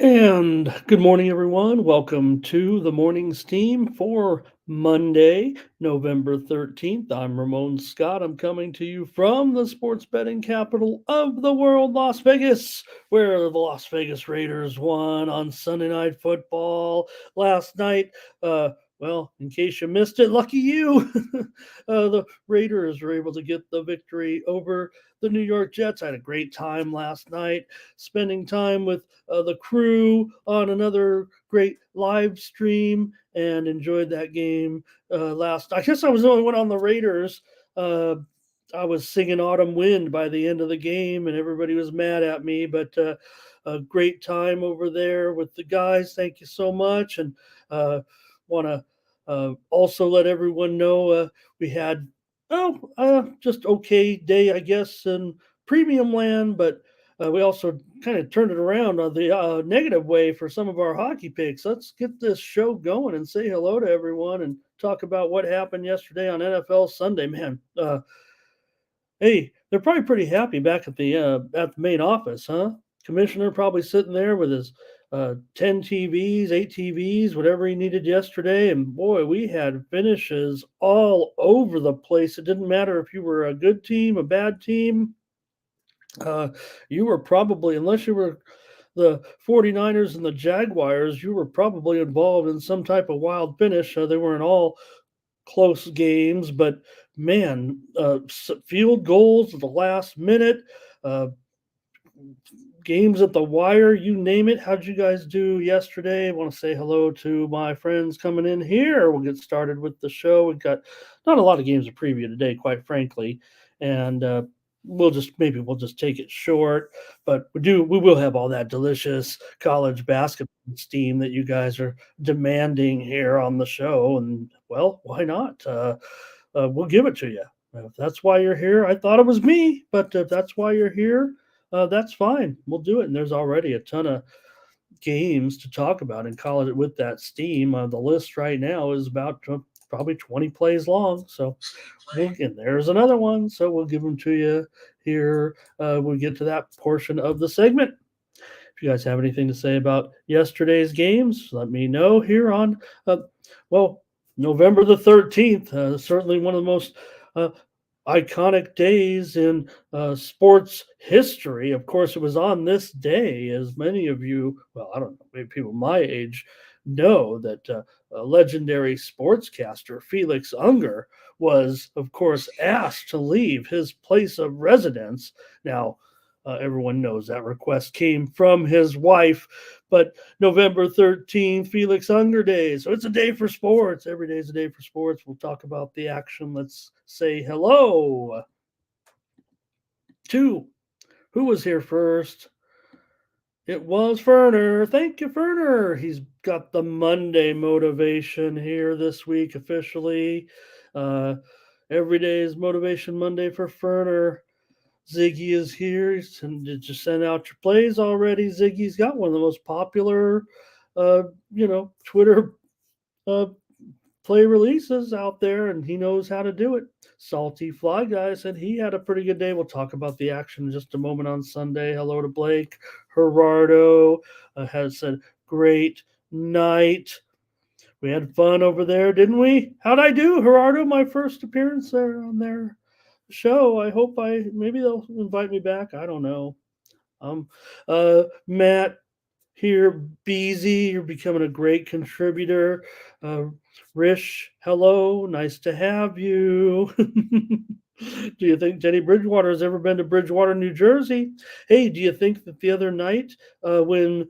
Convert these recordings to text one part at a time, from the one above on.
And good morning, everyone. Welcome to the morning steam for Monday, November 13th. I'm Ramon Scott. I'm coming to you from the sports betting capital of the world, Las Vegas, where the Las Vegas Raiders won on Sunday Night Football last night. Well, in case you missed it, lucky you. The Raiders were able to get the victory over the New York Jets. I had a great time last night spending time with the crew on another great live stream and enjoyed that game last. I guess I was the only one on the Raiders. Uh, I was singing Autumn Wind by the end of the game, and everybody was mad at me. But a great time over there with the guys. Thank you so much, and want to also let everyone know we had just okay day, I guess, in premium land, but we also kind of turned it around on the negative way for some of our hockey picks. Let's get this show going and say hello to everyone and talk about what happened yesterday on NFL Sunday. Man, hey, they're probably pretty happy back at the main office, huh? Commissioner probably sitting there with his 10 TVs, 8 TVs, whatever he needed yesterday. And boy, we had finishes all over the place. It didn't matter if you were a good team, a bad team. Uh, you were probably, unless you were the 49ers and the Jaguars, you were probably involved in some type of wild finish. They weren't all close games, but man, field goals at the last minute, uh, games at the wire, you name it. How'd you guys do yesterday? I want to say hello to my friends coming in here. We'll get started with the show. We've got not a lot of games to preview today, quite frankly, and we'll just take it short. But we will have all that delicious college basketball steam that you guys are demanding here on the show, and well, why not? We'll give it to you. If that's why you're here, I thought it was me, but if that's why you're here, that's fine. We'll do it. And there's already a ton of games to talk about in college with that steam. The list right now is about probably 20 plays long. So and there's another one. So we'll give them to you here when we get to that portion of the segment. If you guys have anything to say about yesterday's games, let me know here on, well, November the 13th. Certainly one of the most uh, iconic days in sports history. Of course, it was on this day, as many of you, well, I don't know, maybe people my age know that a legendary sportscaster, Felix Unger, was, of course, asked to leave his place of residence. Now, everyone knows that request came from his wife, but November 13th, Felix Unger Day. So it's a day for sports. Every day is a day for sports. We'll talk about the action. Let's say hello to who was here first. It was Ferner. Thank you, Ferner. He's got the Monday motivation here this week officially. Uh, every day is Motivation Monday for Ferner. Ziggy is here. Did you send out your plays already? Ziggy's got one of the most popular, Twitter uh, play releases out there, and he knows how to do it. Salty Fly Guy said he had a pretty good day. We'll talk about the action in just a moment on Sunday. Hello to Blake. Gerardo has said, great night. We had fun over there, didn't we? How'd I do, Gerardo? My first appearance there on their show. I hope maybe they'll invite me back. I don't know. Matt here, Beezy, you're becoming a great contributor. Uh, Rish, hello, nice to have you. Do you think Jenny Bridgewater has ever been to Bridgewater, New Jersey? Hey, do you think that the other night when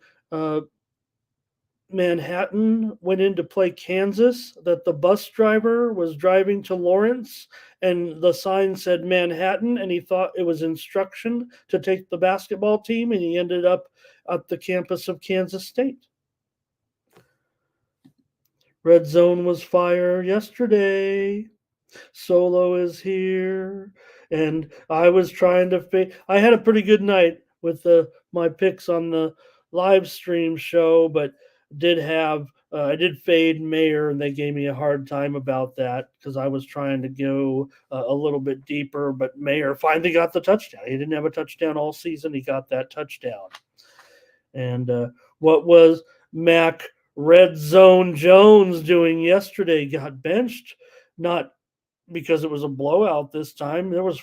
Manhattan went in to play Kansas, that the bus driver was driving to Lawrence and the sign said Manhattan and he thought it was instruction to take the basketball team and he ended up at the campus of Kansas State? Red Zone was fire yesterday. Solo is here. And I was trying to I had a pretty good night with my picks on the live stream show, but I did fade Mayer, and they gave me a hard time about that because I was trying to go a little bit deeper. But Mayer finally got the touchdown. He didn't have a touchdown all season. He got that touchdown. And What was Mac Red Zone Jones doing yesterday? Got benched, not because it was a blowout this time. It was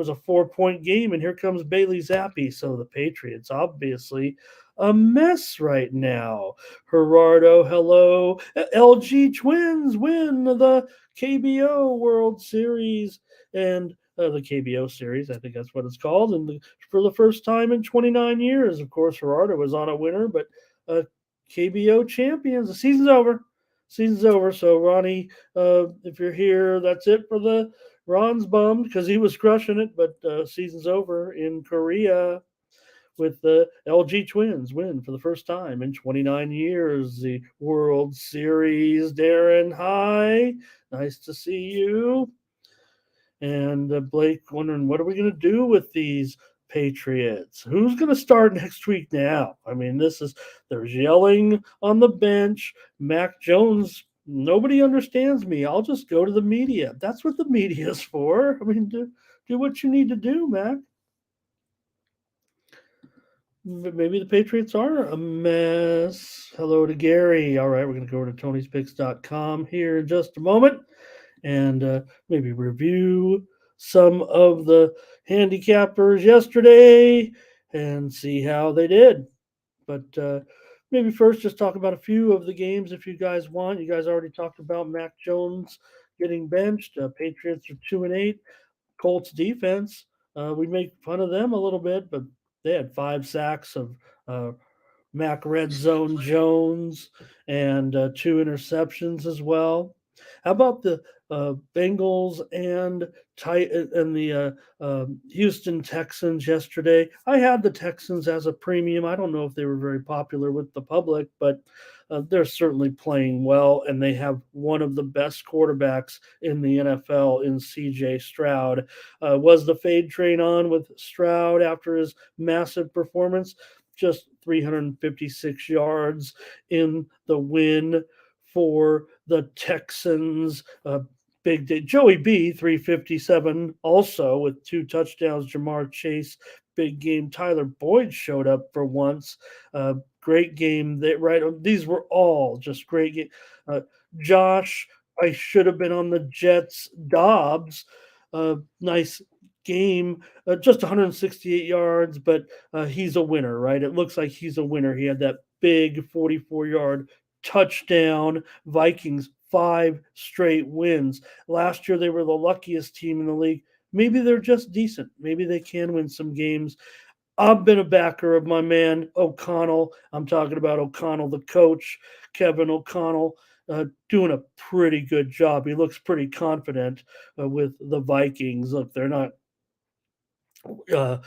a 4-point game, and here comes Bailey Zappi. So the Patriots obviously a mess right now. Gerardo, hello. LG Twins win the KBO World Series and the KBO Series. I think that's what it's called. And for the first time in 29 years, of course, Gerardo was on a winner, but KBO champions. The season's over. Season's over. So Ronnie, if you're here, that's it for the Ron's bummed because he was crushing it, but season's over in Korea with the LG Twins win for the first time in 29 years the World Series. Darren, hi, nice to see you. And Blake wondering what are we going to do with these Patriots? Who's going to start next week now? I mean, there's yelling on the bench. Mac Jones, nobody understands me. I'll just go to the media. That's what the media is for. I mean, do what you need to do, Mac. Maybe the Patriots are a mess. Hello to Gary. All right, we're going to go over to Tony'sPicks.com here in just a moment and maybe review some of the handicappers yesterday and see how they did. But maybe first, just talk about a few of the games if you guys want. You guys already talked about Mac Jones getting benched. Patriots are 2-8. Colts defense, we make fun of them a little bit, but they had 5 sacks of uh, Mac Red Zone Jones and 2 interceptions as well. How about the Bengals and the Houston Texans yesterday? I had the Texans as a premium. I don't know if they were very popular with the public, but they're certainly playing well, and they have one of the best quarterbacks in the NFL in C.J. Stroud. Was the fade train on with Stroud after his massive performance? Just 356 yards in the win for the Texans. Big day. Joey B, 357, also with 2 touchdowns. Jamar Chase, big game. Tyler Boyd showed up for once. Great game. These were all just great game. Uh, Josh, I should have been on the Jets. Dobbs, nice game. Just 168 yards, but he's a winner, right? It looks like he's a winner. He had that big 44-yard touchdown. Vikings 5 straight wins. Last year they were the luckiest team in the league. Maybe they're just decent. Maybe they can win some games. I've been a backer of my man O'Connell. I'm talking about O'Connell, the coach, Kevin O'Connell, doing a pretty good job. He looks pretty confident with the Vikings. Look, they're not uh,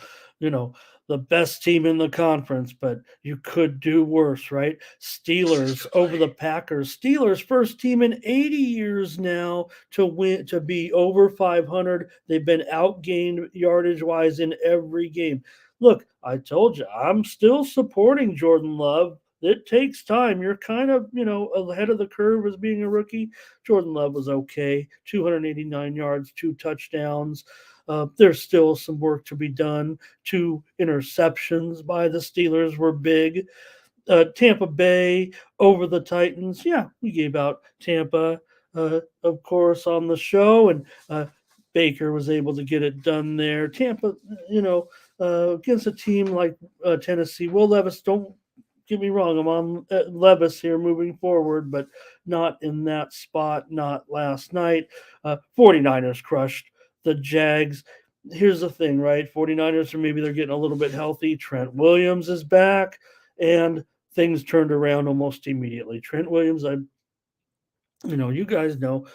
you know, the best team in the conference, but you could do worse, right? Steelers over the Packers. Steelers first team in 80 years now to win to be over 500. They've been outgained yardage wise in every game. Look, I told you, I'm still supporting Jordan Love. It takes time. You're kind of, ahead of the curve as being a rookie. Jordan Love was okay. 289 yards, 2 touchdowns. There's still some work to be done. 2 interceptions by the Steelers were big. Tampa Bay over the Titans. Yeah, we gave out Tampa, of course, on the show, and Baker was able to get it done there. Tampa, against a team like Tennessee. Will Levis, don't get me wrong, I'm on Levis here moving forward, but not in that spot, not last night. 49ers crushed the Jags. Here's the thing, right? 49ers are maybe they're getting a little bit healthy. Trent Williams is back, and things turned around almost immediately. Trent Williams, you guys know,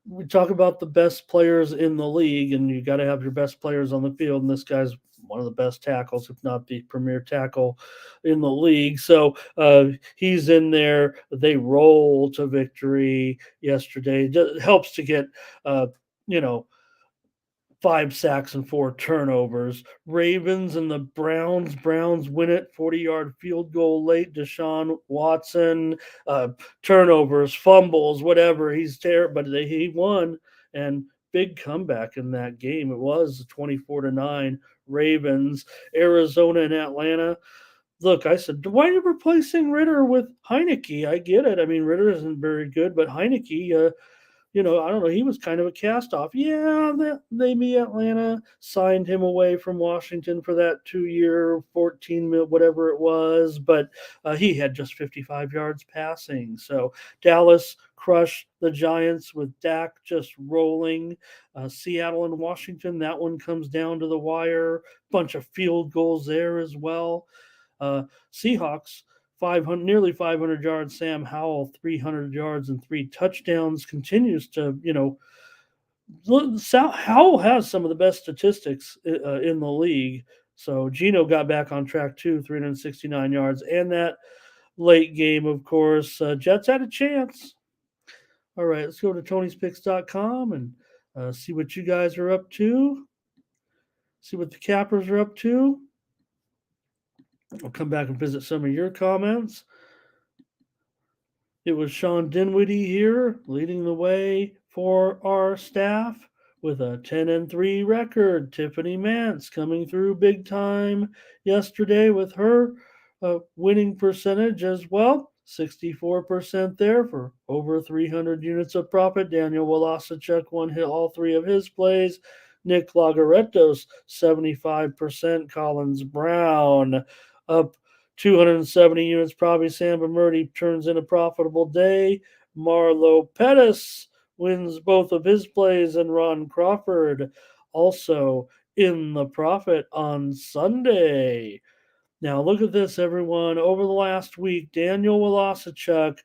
we talk about the best players in the league, and you got to have your best players on the field. And this guy's one of the best tackles, if not the premier tackle in the league. So he's in there. They roll to victory yesterday. It helps to get, you know, 5 sacks and 4 turnovers. Ravens and the Browns. Browns win it. 40-yard field goal late. Deshaun Watson. Uh, Turnovers, fumbles, whatever. He's terrible, but he won. And big comeback in that game. It was 24-9. Ravens. Arizona and Atlanta. look, I said, why are you replacing Ritter with Heineke? I get it. I mean, Ritter isn't very good, but Heineke, I don't know. He was kind of a cast off. Yeah, maybe Atlanta signed him away from Washington for that 2 year, 14 mil, whatever it was, but he had just 55 yards passing. So Dallas crushed the Giants with Dak just rolling. Seattle and Washington, that one comes down to the wire. Bunch of field goals there as well. Uh, Seahawks, 500, nearly 500 yards. Sam Howell, 300 yards and 3 touchdowns. Continues to, Howell has some of the best statistics in the league. So Gino got back on track too, 369 yards. And that late game, of course, Jets had a chance. All right, let's go to Tony'sPicks.com and see what you guys are up to. See what the Cappers are up to. I'll come back and visit some of your comments. It was Sean Dinwiddie here leading the way for our staff with a 10-3 record. Tiffany Mance coming through big time yesterday with her winning percentage as well. 64% there for over 300 units of profit. Daniel Walasachuk won hit all three of his plays. Nick Lagarettos, 75%. Collins Brown up 270 units. Probably Sam Murdy turns in a profitable day. Marlo Pettis wins both of his plays, and Ron Crawford also in the profit on Sunday. Now, look at this, everyone. Over the last week, Daniel Walasachuk,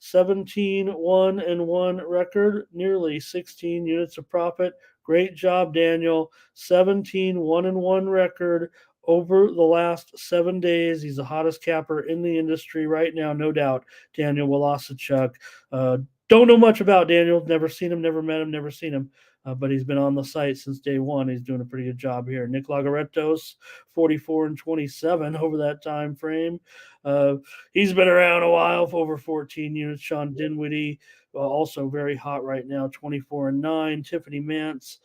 17-1-1 record, nearly 16 units of profit. Great job, Daniel. 17-1-1 record over the last 7 days. He's the hottest capper in the industry right now, no doubt. Daniel Walasachuk. Don't know much about Daniel. Never seen him, never met him, never seen him. But he's been on the site since day one. He's doing a pretty good job here. Nick Lagarettos, 44-27 over that time frame. He's been around a while for over 14 units. Sean Dinwiddie, also very hot right now, 24-9. Tiffany Mance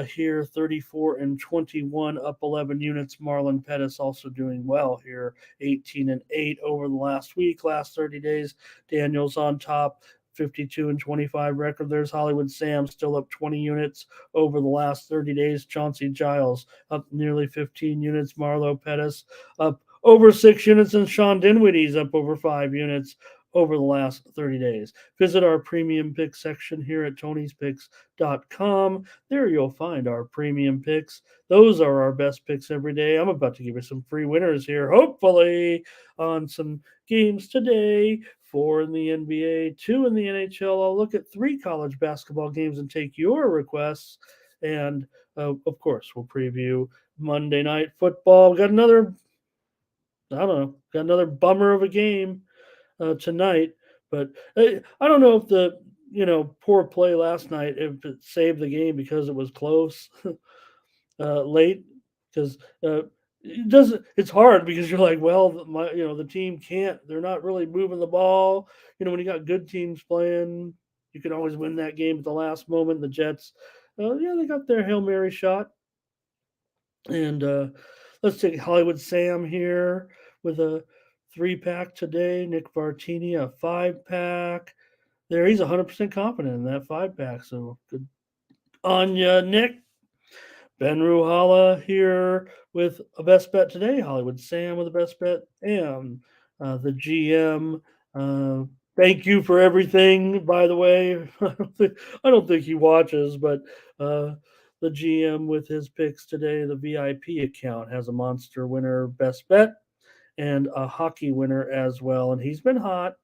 here, 34-21, up 11 units. Marlon Pettis also doing well here, 18-8 over the last week, last 30 days. Daniels on top. 52-25 record. There's Hollywood Sam still up 20 units over the last 30 days. Chauncey Giles up nearly 15 units. Marlo Pettis up over 6 units, and Sean Dinwiddie's up over 5 units over the last 30 days. Visit our premium pick section here at Tony'sPicks.com. There you'll find our premium picks. Those are our best picks every day. I'm about to give you some free winners here, hopefully, on some games today. 4 in the NBA, 2 in the NHL. I'll look at 3 college basketball games and take your requests. And of course, we'll preview Monday Night Football. Got another bummer of a game tonight. But I don't know if the poor play last night, if it saved the game because it was close late, because it doesn't. It's hard because you're like, well, the team can't. They're not really moving the ball. When you got good teams playing, you can always win that game at the last moment. The Jets, they got their Hail Mary shot, and let's take Hollywood Sam here with a 3-pack today. Nick Vartini, a 5-pack. There, he's 100% confident in that 5-pack. So good on ya, Nick. Ben Ruhala here with a best bet today. Hollywood Sam with a best bet. And the GM. Thank you for everything, by the way. I don't think he watches, but the GM with his picks today, the VIP account, has a monster winner best bet and a hockey winner as well. And he's been hot.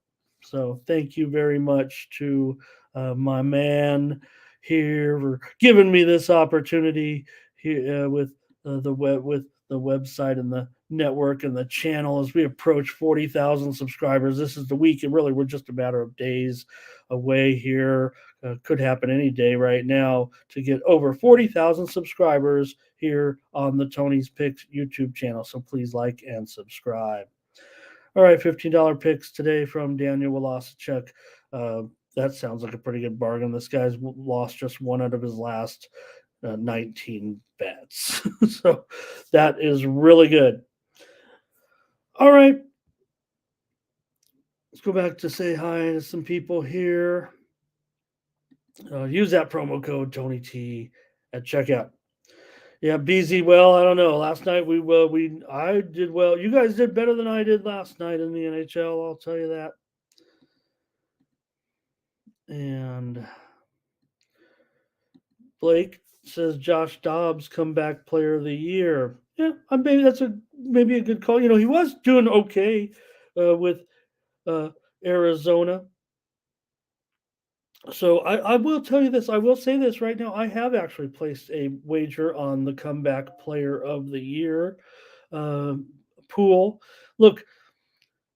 So thank you very much to my man here for giving me this opportunity here with the website and the network and the channel as we approach 40,000 subscribers. This is the week, and really we're just a matter of days away here. Could happen any day right now to get over 40,000 subscribers here on the Tony's Picks YouTube channel. So please like and subscribe. All right, $15 picks today from Daniel Walasachuk. That sounds like a pretty good bargain. This guy's lost just 1 out of his last 19 bets. So that is really good. All right, let's go back to say hi to some people here. Use that promo code Tony T at checkout. Yeah, BZ. Well, I don't know. Last night we I did well. You guys did better than I did last night in the NHL. I'll tell you that. And Blake says Josh Dobbs comeback player of the year. Yeah, maybe that's a maybe a good call. He was doing okay with uh, Arizona. So I will tell you this. I will say this right now. I have actually placed a wager on the comeback player of the year um, pool. Look,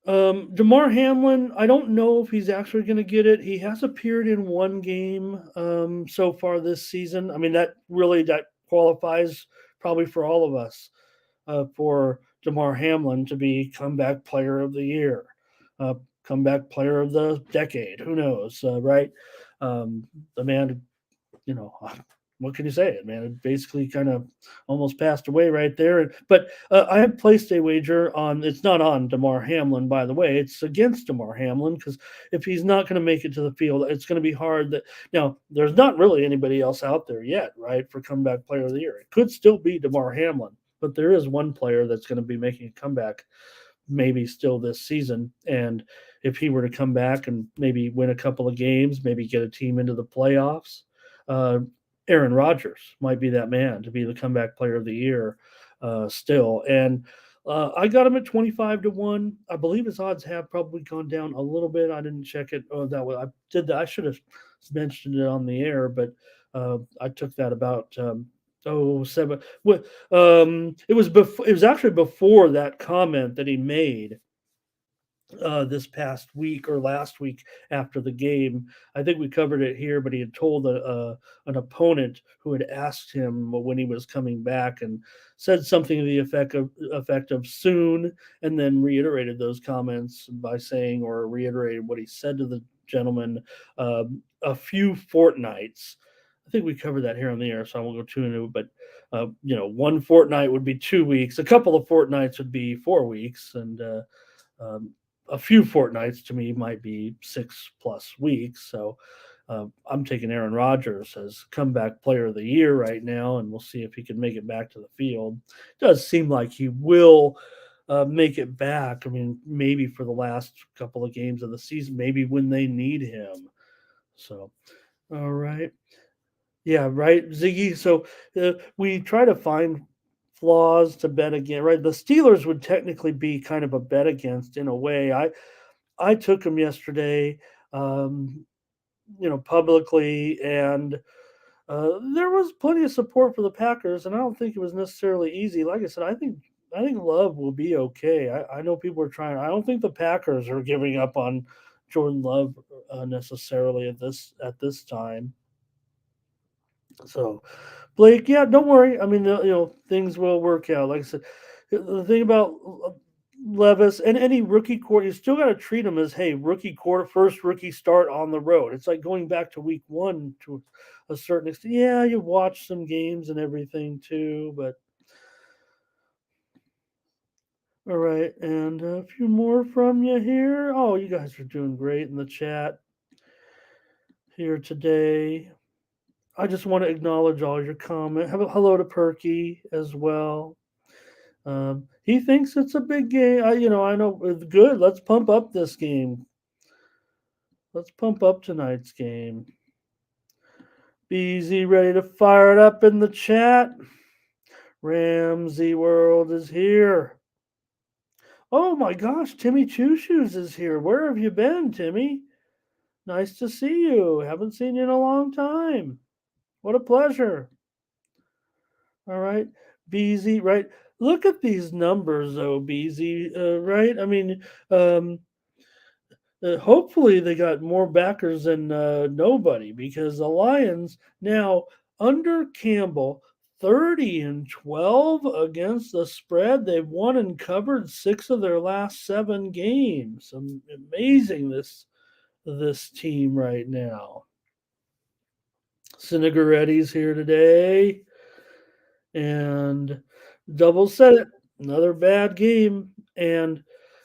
Damar Hamlin, I don't know if he's actually going to get it. He has appeared in one game so far this season. I mean, that qualifies probably for all of us for Damar Hamlin to be comeback player of the year, uh, comeback player of the decade. Who knows, right? The man what can you say? Man, it basically kind of almost passed away right there. But I have placed a wager on. It's not on Damar Hamlin, by the way. It's against Damar Hamlin because if he's not going to make it to the field, it's going to be hard. That now there's not really anybody else out there yet, right? For comeback player of the year, it could still be Damar Hamlin, but there is one player that's going to be making a comeback maybe still this season. And if he were to come back and maybe win a couple of games, maybe get a team into the playoffs, uh, Aaron Rodgers might be that man to be the comeback player of the year still. And I got him at 25-1. I believe his odds have probably gone down a little bit. I didn't check it. Oh, that way I did that. I should have mentioned it on the air, but I took that about 7. It was actually before that comment that he made this past week or last week after the game. I think we covered it here, but he had told an opponent who had asked him when he was coming back and said something to the effect of soon, and then reiterated those comments by saying or reiterated what he said to the gentleman a few fortnights. I think we covered that here on the air, so I won't go too into it. But one fortnight would be 2 weeks. A couple of fortnights would be 4 weeks, and um, a few fortnights to me might be 6+ weeks. So I'm taking Aaron Rodgers as comeback player of the year right now, and we'll see if he can make it back to the field. It does seem like he will make it back. I mean, maybe for the last couple of games of the season, maybe when they need him. So, all right. Yeah, right, Ziggy. So we try to find flaws to bet against, right? The Steelers would technically be kind of a bet against in a way. I took him yesterday, um, publicly, and there was plenty of support for the Packers, and I don't think it was necessarily easy. Like I said, I think Love will be okay. I know people are trying. I don't think the Packers are giving up on Jordan Love necessarily at this time. So, Blake, yeah, don't worry. I mean, things will work out. Like I said, the thing about Levis and any rookie quarter, you still got to treat them as, hey, rookie quarter, first rookie start on the road. It's like going back to week one to a certain extent. Yeah, you watch some games and everything too, but all right. And a few more from you here. Oh, you guys are doing great in the chat here today. I just want to acknowledge all your comment. Have a hello to Perky as well. He thinks it's a big game. I know it's good. Let's pump up this game. Let's pump up tonight's game. BZ ready to fire it up in the chat. Ramsey World is here. Oh my gosh, Timmy Choo Shoes is here. Where have you been, Timmy? Nice to see you. Haven't seen you in a long time. What a pleasure. All right. BZ, right? Look at these numbers, though, BZ, right? I mean, hopefully they got more backers than nobody because the Lions now under Campbell 30-12 against the spread. They've won and covered 6 of their last 7 games. Amazing this team right now. Sinigaretti's here today, and Double said it. Another bad game, and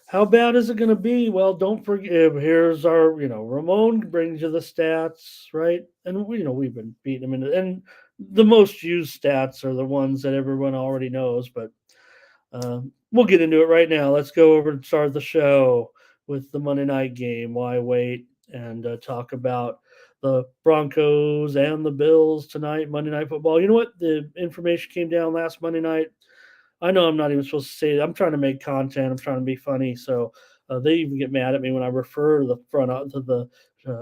How bad is it going to be? Well, don't forget. Here's our, Ramon brings you the stats, right? And we've been beating them, and the most used stats are the ones that everyone already knows. But we'll get into it right now. Let's go over and start the show with the Monday night game. Why wait and talk about the Broncos and the Bills tonight, Monday Night Football. You know what? The information came down last Monday night. I know I'm not even supposed to say it. I'm trying to make content. I'm trying to be funny. So they even get mad at me when I refer to the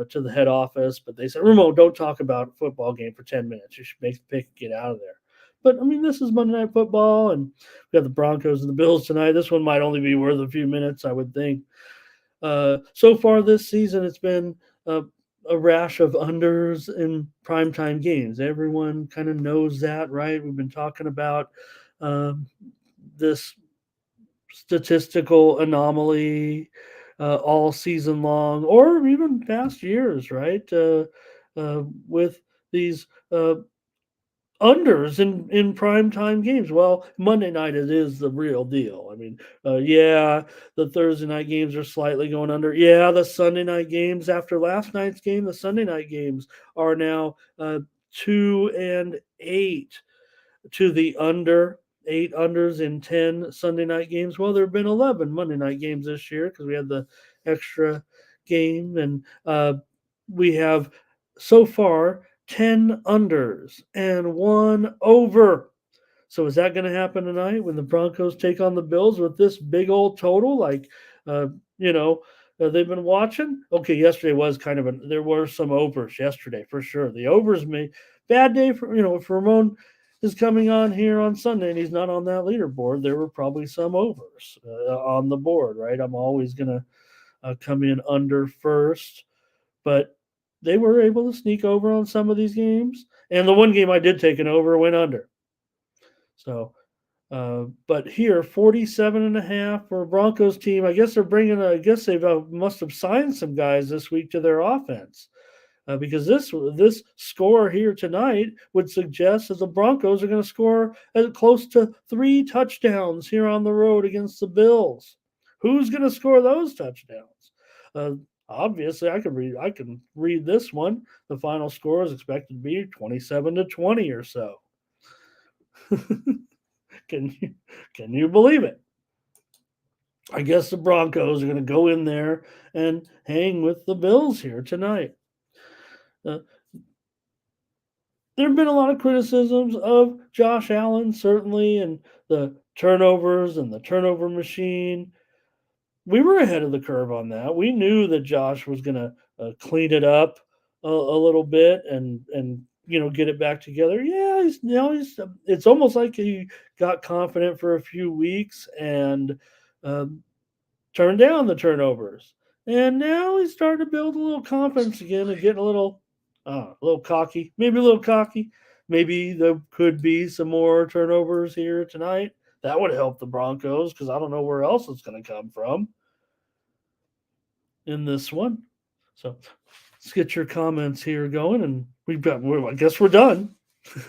to the head office. But they said, "Ramon, don't talk about a football game for 10 minutes. You should make the pick and get out of there." But I mean, this is Monday Night Football, and we got the Broncos and the Bills tonight. This one might only be worth a few minutes, I would think. So far this season, it's been a rash of unders in primetime games. Everyone kind of knows that, right? We've been talking about um, this statistical anomaly all season long, or even past years, right? With these unders in primetime games. Well, Monday night it is the real deal. I mean, yeah, the Thursday night games are slightly going under. Yeah, the Sunday night games after last night's game, the Sunday night games are now 2-8 to the under. 8 unders in 10 Sunday night games. Well, there have been 11 Monday night games this year because we had the extra game, and we have so far 10 unders and 1 over. So is that going to happen tonight when the Broncos take on the Bills with this big old total? Like, uh, you know, they've been watching. Okay, yesterday was kind of there were some overs yesterday for sure. The overs may bad day for if Ramon is coming on here on Sunday and he's not on that leaderboard. There were probably some overs on the board, right? I'm always gonna come in under first, but they were able to sneak over on some of these games. And the one game I did take an over went under. So, but here, 47.5 for a Broncos team. I guess they're bringing, I guess they must have signed some guys this week to their offense. Because this score here tonight would suggest that the Broncos are going to score at close to 3 touchdowns here on the road against the Bills. Who's going to score those touchdowns? Uh, Obviously, I can read this one. The final score is expected to be 27-20 or so. Can you believe it? I guess the Broncos are going to go in there and hang with the Bills here tonight. Uh, there have been a lot of criticisms of Josh Allen, certainly, and the turnovers and the turnover machine. We were ahead of the curve on that. We knew that Josh was going to clean it up a little bit and get it back together. Yeah, he's. It's almost like he got confident for a few weeks and um, turned down the turnovers, and now he's starting to build a little confidence again and getting a little cocky, maybe a little cocky. Maybe there could be some more turnovers here tonight. That would help the Broncos because I don't know where else it's going to come from in this one. So let's get your comments here going, and I guess we're done.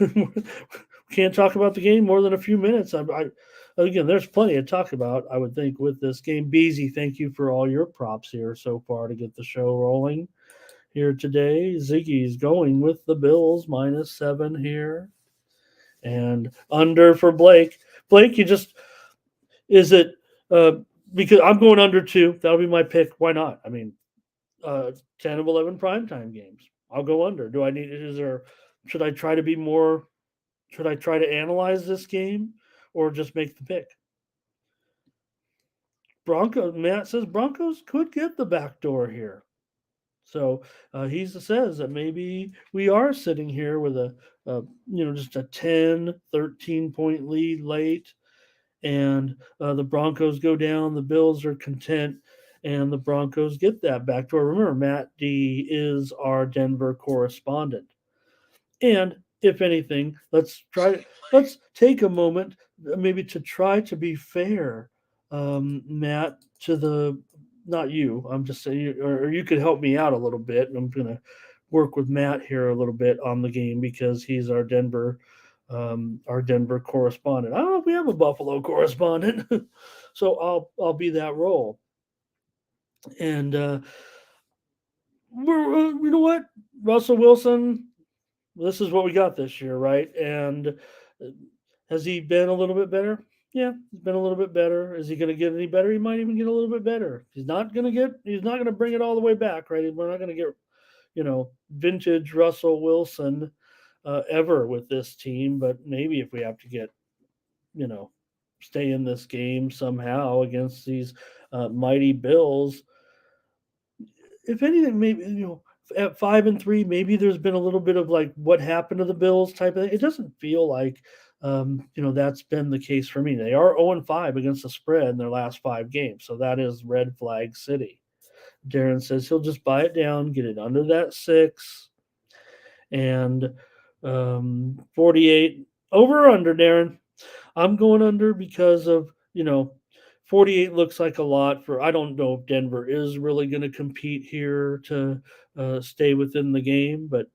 We can't talk about the game more than a few minutes. Again, there's plenty to talk about, I would think, with this game. Beezy, thank you for all your props here so far to get the show rolling here today. Ziggy's going with the Bills -7 here, and under for Blake. Blake, you just is it because I'm going under 2. That'll be my pick. Why not? I mean, 10 of 11 primetime games. I'll go under. Do I need? Is there? Should I try to be more? Should I try to analyze this game or just make the pick? Matt says Broncos could get the back door here. So he says that maybe we are sitting here with just a 10, 13-point lead late, and the Broncos go down. The Bills are content, and the Broncos get that back door. Remember, Matt D is our Denver correspondent. And if anything, let's take a moment, maybe to try to be fair, Matt, to the not you. I'm just saying, or you could help me out a little bit. I'm gonna work with Matt here a little bit on the game because he's our Denver correspondent. I don't know if we have a Buffalo correspondent, so I'll be that role. And you know what, Russell Wilson, this is what we got this year, right? And has he been a little bit better? Yeah, he's been a little bit better. Is he going to get any better? He might even get a little bit better. He's not going to get. He's not going to bring it all the way back, right? We're not going to get, vintage Russell Wilson ever with this team. But maybe if we have to get, you know, stay in this game somehow against these mighty Bills, if anything, maybe at 5-3, maybe there's been a little bit of like what happened to the Bills type of thing. It doesn't feel like that's been the case for me. They are 0-5 against the spread in their last 5 games, so that is red flag city. Darren says he'll just buy it down, get it under that 6, and 48 over or under, Darren. I'm going under because of, 48 looks like a lot for. I don't know if Denver is really going to compete here to stay within the game, but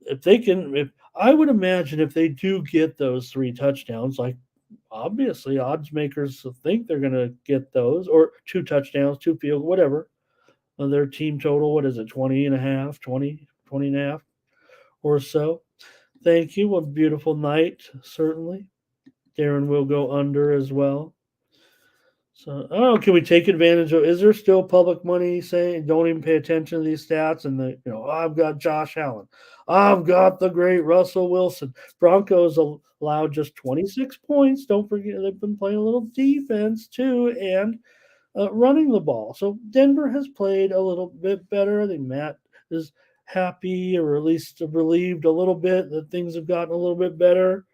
if they can, if I would imagine if they do get those 3 touchdowns, like obviously odds makers think they're going to get those, or 2 touchdowns, 2 field, whatever. Their team total, what is it, 20 and a half, 20 and a half or so. Thank you. What a beautiful night, certainly. Darren will go under as well. So I don't know. Can we take advantage of? Is there still public money saying don't even pay attention to these stats? And I've got Josh Allen, I've got the great Russell Wilson. Broncos allowed just 26 points. Don't forget they've been playing a little defense too and running the ball. So Denver has played a little bit better. I think Matt is happy or at least relieved a little bit that things have gotten a little bit better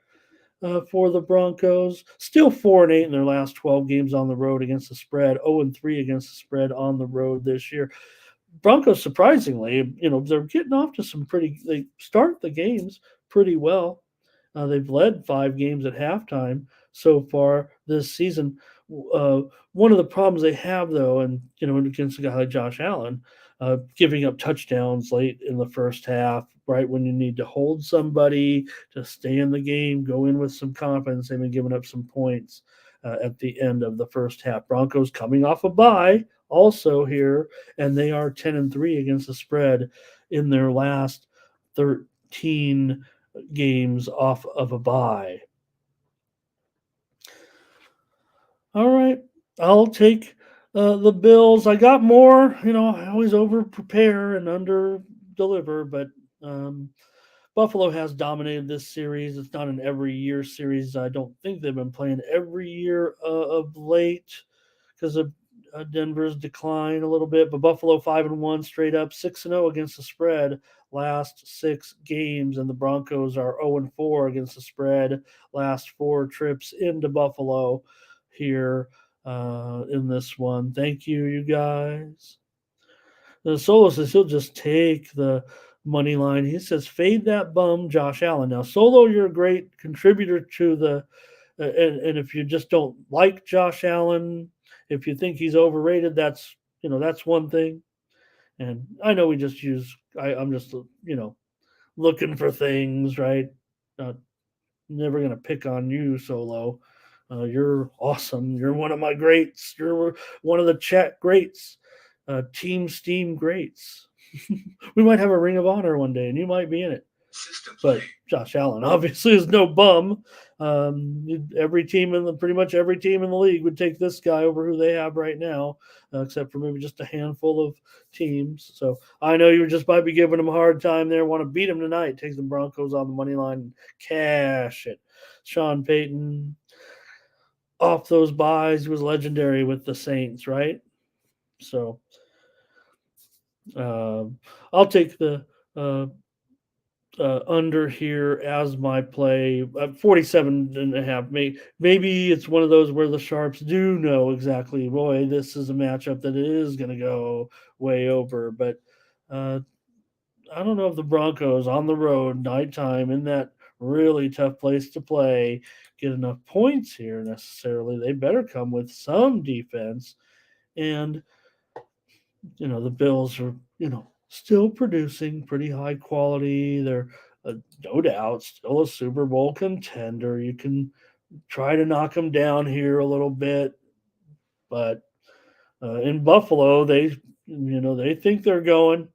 for the Broncos. Still 4-8 in their last 12 games on the road against the spread. 0-3 against the spread on the road this year. Broncos, surprisingly, they're getting off to some pretty. They start the games pretty well. They've led 5 games at halftime so far this season. One of the problems they have, though, and against a guy like Josh Allen, giving up touchdowns late in the first half, right when you need to hold somebody to stay in the game, go in with some confidence. They've been giving up some points at the end of the first half. Broncos coming off a bye also here, and they are 10-3 against the spread in their last 13 games off of a bye. All right, I'll take the Bills. I got more. I always over prepare and under deliver, but um, Buffalo has dominated this series. It's not an every year series. I don't think they've been playing every year of late because of Denver's decline a little bit. But Buffalo 5-1 straight up, 6-0 against the spread last 6 games, and the Broncos are 0-4 against the spread last 4 trips into Buffalo here in this one. Thank you, you guys. The Solo says he'll just take the money line. He says fade that bum Josh Allen. Now, Solo, you're a great contributor to the and if you just don't like Josh Allen, if you think he's overrated, that's one thing. And I know we just use. I'm just looking for things, right? Not never gonna pick on you, Solo. You're awesome. You're one of my greats. You're one of the chat greats, Team Steam greats. We might have a Ring of Honor one day, and you might be in it. But Josh Allen obviously is no bum. Every team pretty much every team in the league would take this guy over who they have right now, except for maybe just a handful of teams. So I know you just might be giving him a hard time there. Want to beat him tonight? Take the Broncos on the money line and cash it. Sean Payton off those buys was legendary with the Saints, right? So I'll take the under here as my play. 47 and a half. Maybe it's one of those where the Sharps do know exactly, boy, this is a matchup that is going to go way over. But I don't know if the Broncos on the road, nighttime, in that really tough place to play, get enough points here necessarily. They better come with some defense. And the Bills are, still producing pretty high quality. They're no doubt still a Super Bowl contender. You can try to knock them down here a little bit, but In Buffalo, they think they're going.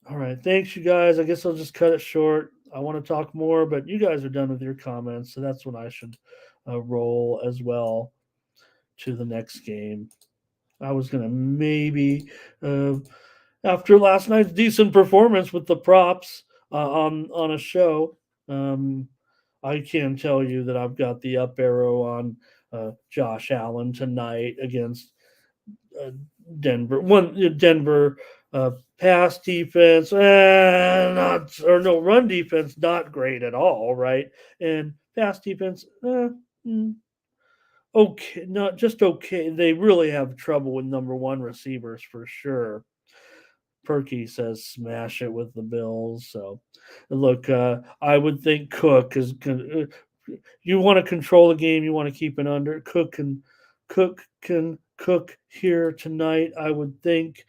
All right, thanks, you guys. I guess I'll just cut it short. I want to talk more, but you guys are done with your comments, so that's when I should roll as well to the next game. I was gonna maybe uh, after last night's decent performance with the props on a show. Um, I can tell you that I've got the up arrow on Josh Allen tonight against uh, Denver. Denver pass defense, not or no run defense, not great at all, right? And pass defense, mm, okay, not just okay. They really have trouble with number one receivers for sure. Perky says smash it with the Bills. So, look, I would think Cook is. You want to control the game. You want to keep it under. Cook can cook here tonight. I would think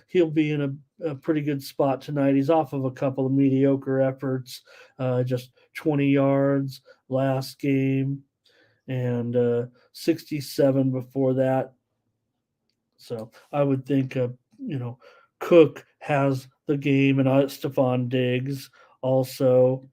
he'll be in a pretty good spot tonight. He's off of a couple of mediocre efforts, just 20 yards last game and 67 before that. So I would think, Cook has the game, and Stephon Diggs also.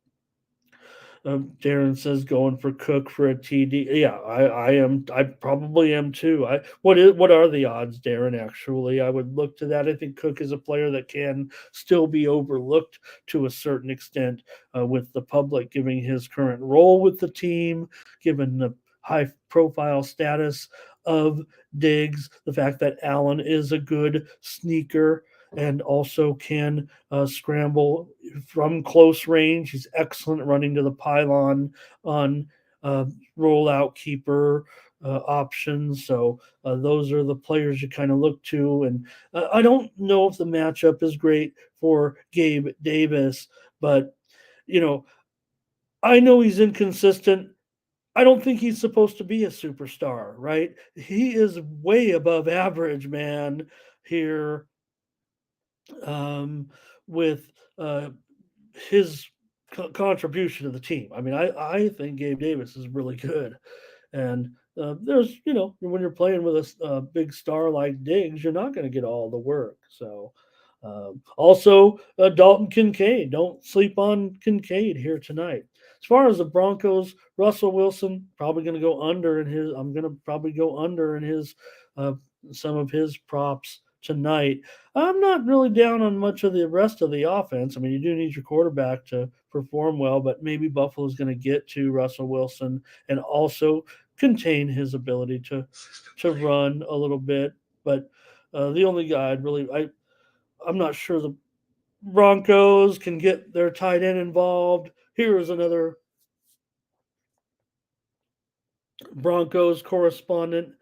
Darren says going for Cook for a TD. Yeah, I am. I probably am too. What are the odds, Darren? Actually, I would look to that. I think Cook is a player that can still be overlooked to a certain extent with the public, giving his current role with the team, given the high profile status of Diggs, the fact that Allen is a good sneaker and also can scramble from close range. He's excellent running to the pylon on uh, rollout keeper options. So those are the players you kind of look to. And I don't know if the matchup is great for Gabe Davis, but you know, I know he's inconsistent. I don't think he's supposed to be a superstar, right? He is way above average, man, here um, with his contribution to the team. I mean, I think Gabe Davis is really good, and there's when you're playing with a big star like Diggs, you're not going to get all the work. So. Also, Dalton Kincaid. Don't sleep on Kincaid here tonight. As far as the Broncos, Russell Wilson probably going to go under in his. I'm going to probably go under in his uh, some of his props tonight. I'm not really down on much of the rest of the offense. I mean, you do need your quarterback to perform well, but maybe Buffalo's going to get to Russell Wilson and also contain his ability to run a little bit. But the only guy I'm not sure the Broncos can get their tight end involved. Here is another Broncos correspondent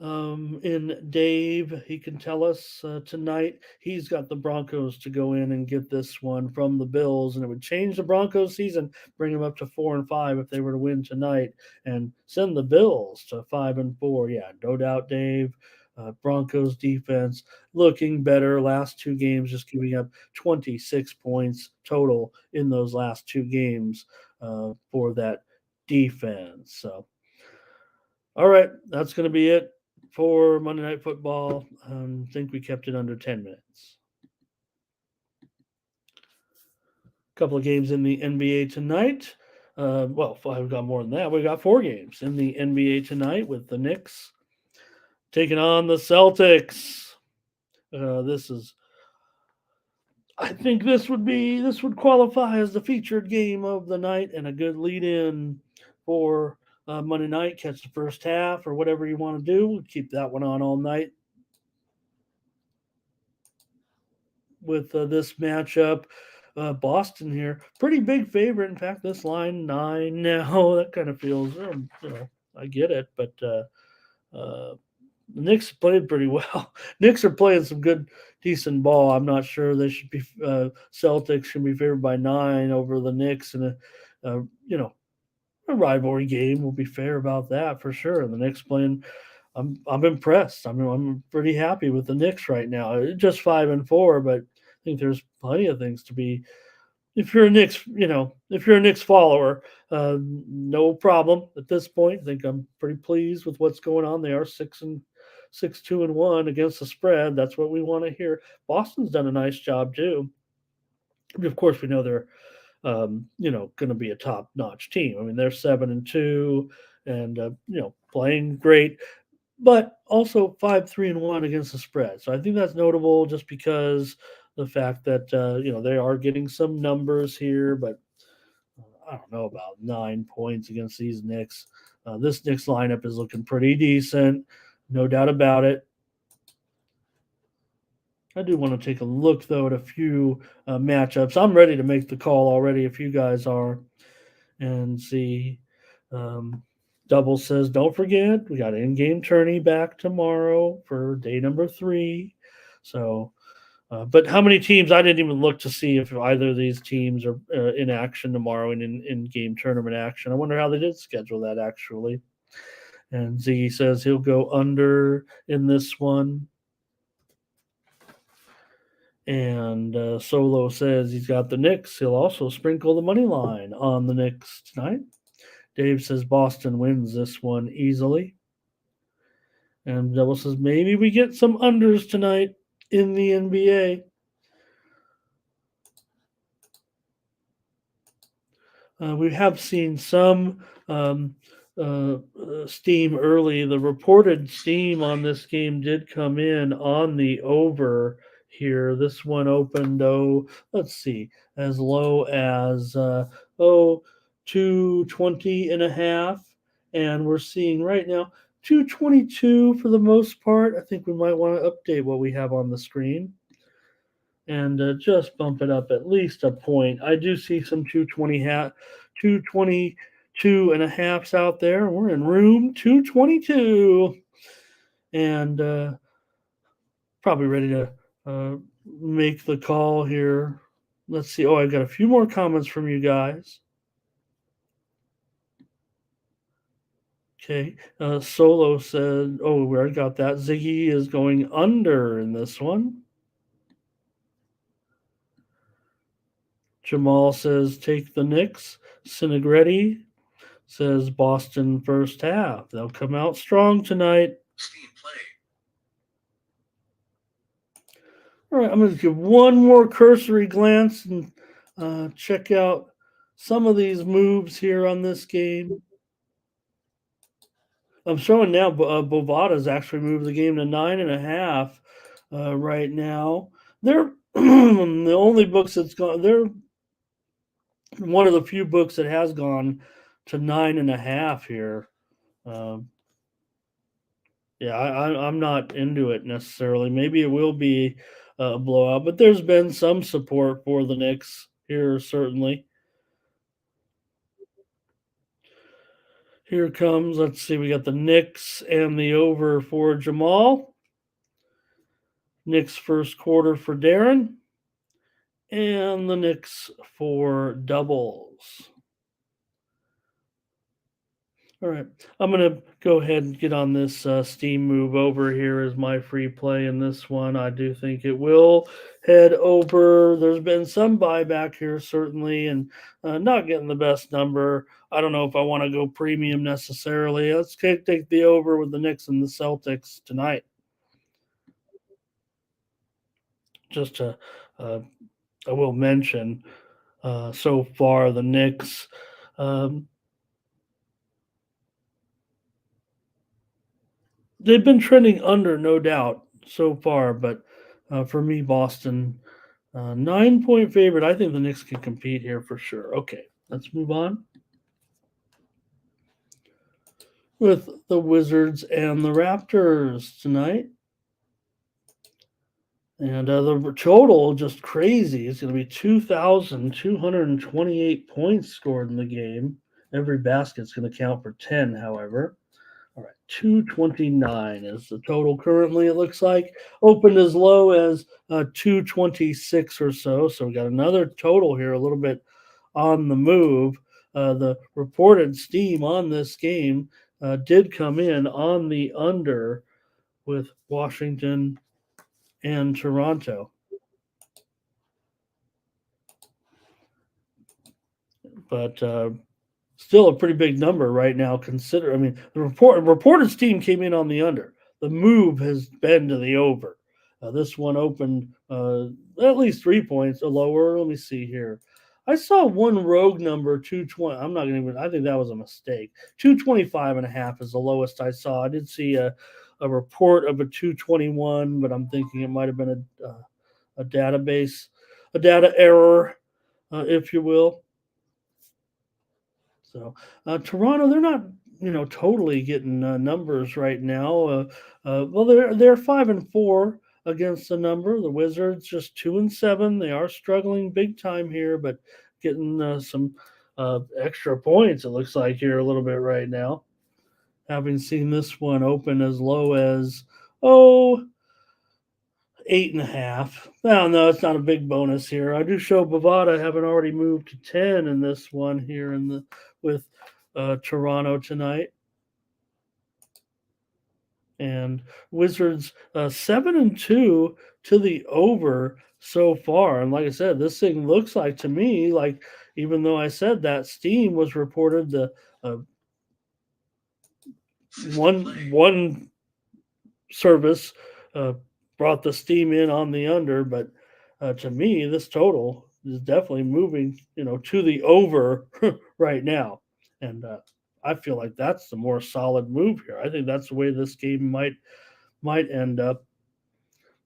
in Dave. He can tell us tonight he's got the Broncos to go in and get this one from the Bills, and it would change the Broncos season, bring them up to 4-5 if they were to win tonight, and send the Bills to 5-4. Yeah, no doubt, Dave. Broncos defense looking better. Last two games, just giving up 26 points total in those last two games for that defense. So all right, that's going to be it for Monday Night Football. I think we kept it under 10 minutes. A couple of games in the NBA tonight. We've got more than that. We've got four games in the NBA tonight with the Knicks taking on the Celtics. This is, I think this would qualify as the featured game of the night and a good lead in for Monday night. Catch the first half or whatever you want to do. We'll keep that one on all night. With this matchup. Boston here, pretty big favorite. In fact, this line 9 now. That kind of feels, I get it, but the Knicks played pretty well. Knicks are playing some good, decent ball. I'm not sure they should be. Celtics should be favored by 9 over the Knicks, and a rivalry game. We'll be fair about that for sure. The Knicks playing I'm impressed. I mean, I'm pretty happy with the Knicks right now. Just 5-4, but I think there's plenty of things to be. If you're a Knicks, if you're a Knicks follower, no problem at this point. I think I'm pretty pleased with what's going on. They are 6-2-1 against the spread. That's what we want to hear. Boston's done a nice job too. Of course, we know they're going to be a top-notch team. I mean, they're 7-2, and playing great, but also 5-3-1 against the spread. So I think that's notable, just because the fact that they are getting some numbers here, but I don't know about 9 points against these Knicks. This Knicks lineup is looking pretty decent, no doubt about it. I do want to take a look, though, at a few matchups. I'm ready to make the call already if you guys are, and see. Um, Double says, don't forget, we got in-game tourney back tomorrow for day number 3. So, but how many teams? I didn't even look to see if either of these teams are in action tomorrow and in-game tournament action. I wonder how they did schedule that, actually. And Ziggy says he'll go under in this one. And Solo says he's got the Knicks. He'll also sprinkle the money line on the Knicks tonight. Dave says Boston wins this one easily. And Double says maybe we get some unders tonight in the NBA. We have seen some steam early. The reported steam on this game did come in on the over here. This one opened, let's see, as low as 220 and a half. And we're seeing right now 222 for the most part. I think we might want to update what we have on the screen and just bump it up at least a point. I do see some 222 and a halves out there. We're in room 222, and probably ready to make the call here. Let's see. Oh, I got a few more comments from you guys. Okay. Solo said, oh, we already got that. Ziggy is going under in this one. Jamal says, take the Knicks. Sinegretti says Boston first half. They'll come out strong tonight. All right, I'm going to give one more cursory glance and check out some of these moves here on this game. I'm showing now Bovada's actually moved the game to 9.5 right now. They're the only books that's gone. They're one of the few books that has gone to 9.5 here. Yeah, I'm not into it necessarily. Maybe it will be a blowout, but there's been some support for the Knicks here, certainly. Here comes, let's see, we got the Knicks and the over for Jamal. Knicks first quarter for Darren. And the Knicks for doubles. All right, I'm going to go ahead and get on this steam move over here as my free play in this one. I do think it will head over. There's been some buyback here, certainly, and not getting the best number. I don't know if I want to go premium necessarily. Let's take the over with the Knicks and the Celtics tonight. Just to, I will mention, so far the Knicks. They've been trending under, no doubt, so far. But for me, Boston, 9-point favorite. I think the Knicks can compete here for sure. Okay, let's move on with the Wizards and the Raptors tonight. And the total, just crazy. It's going to be 2,228 points scored in the game. Every basket's going to count for 10, however. All right, 229 is the total currently, it looks like. Opened as low as 226 or so. So we got another total here, a little bit on the move. The reported steam on this game did come in on the under with Washington and Toronto. But still a pretty big number right now. The reported steam came in on the under. the move has been to the over. This one opened at least 3 points lower. Let me see here. I saw one rogue number 220. I'm not going to even, I think that was a mistake. 225.5 is the lowest I saw. I did see a report of a 221, but I'm thinking it might have been a database, a data error, if you will. So Toronto, they're not totally getting numbers right now. Well, they're 5-4 against the number. The Wizards just 2-7. They are struggling big time here, but getting some extra points. It looks like here a little bit right now. Having seen this one open as low as 8.5. No, it's not a big bonus here. I do show Bovada having already moved to 10 in this one here in the with Toronto tonight. And Wizards 7-2 to the over so far. And like I said, this thing looks like to me like, even though I said that Steam was reported the one service brought the Steam in on the under, but to me, this total is definitely moving, to the over right now, and I feel like that's the more solid move here. I think that's the way this game might end up,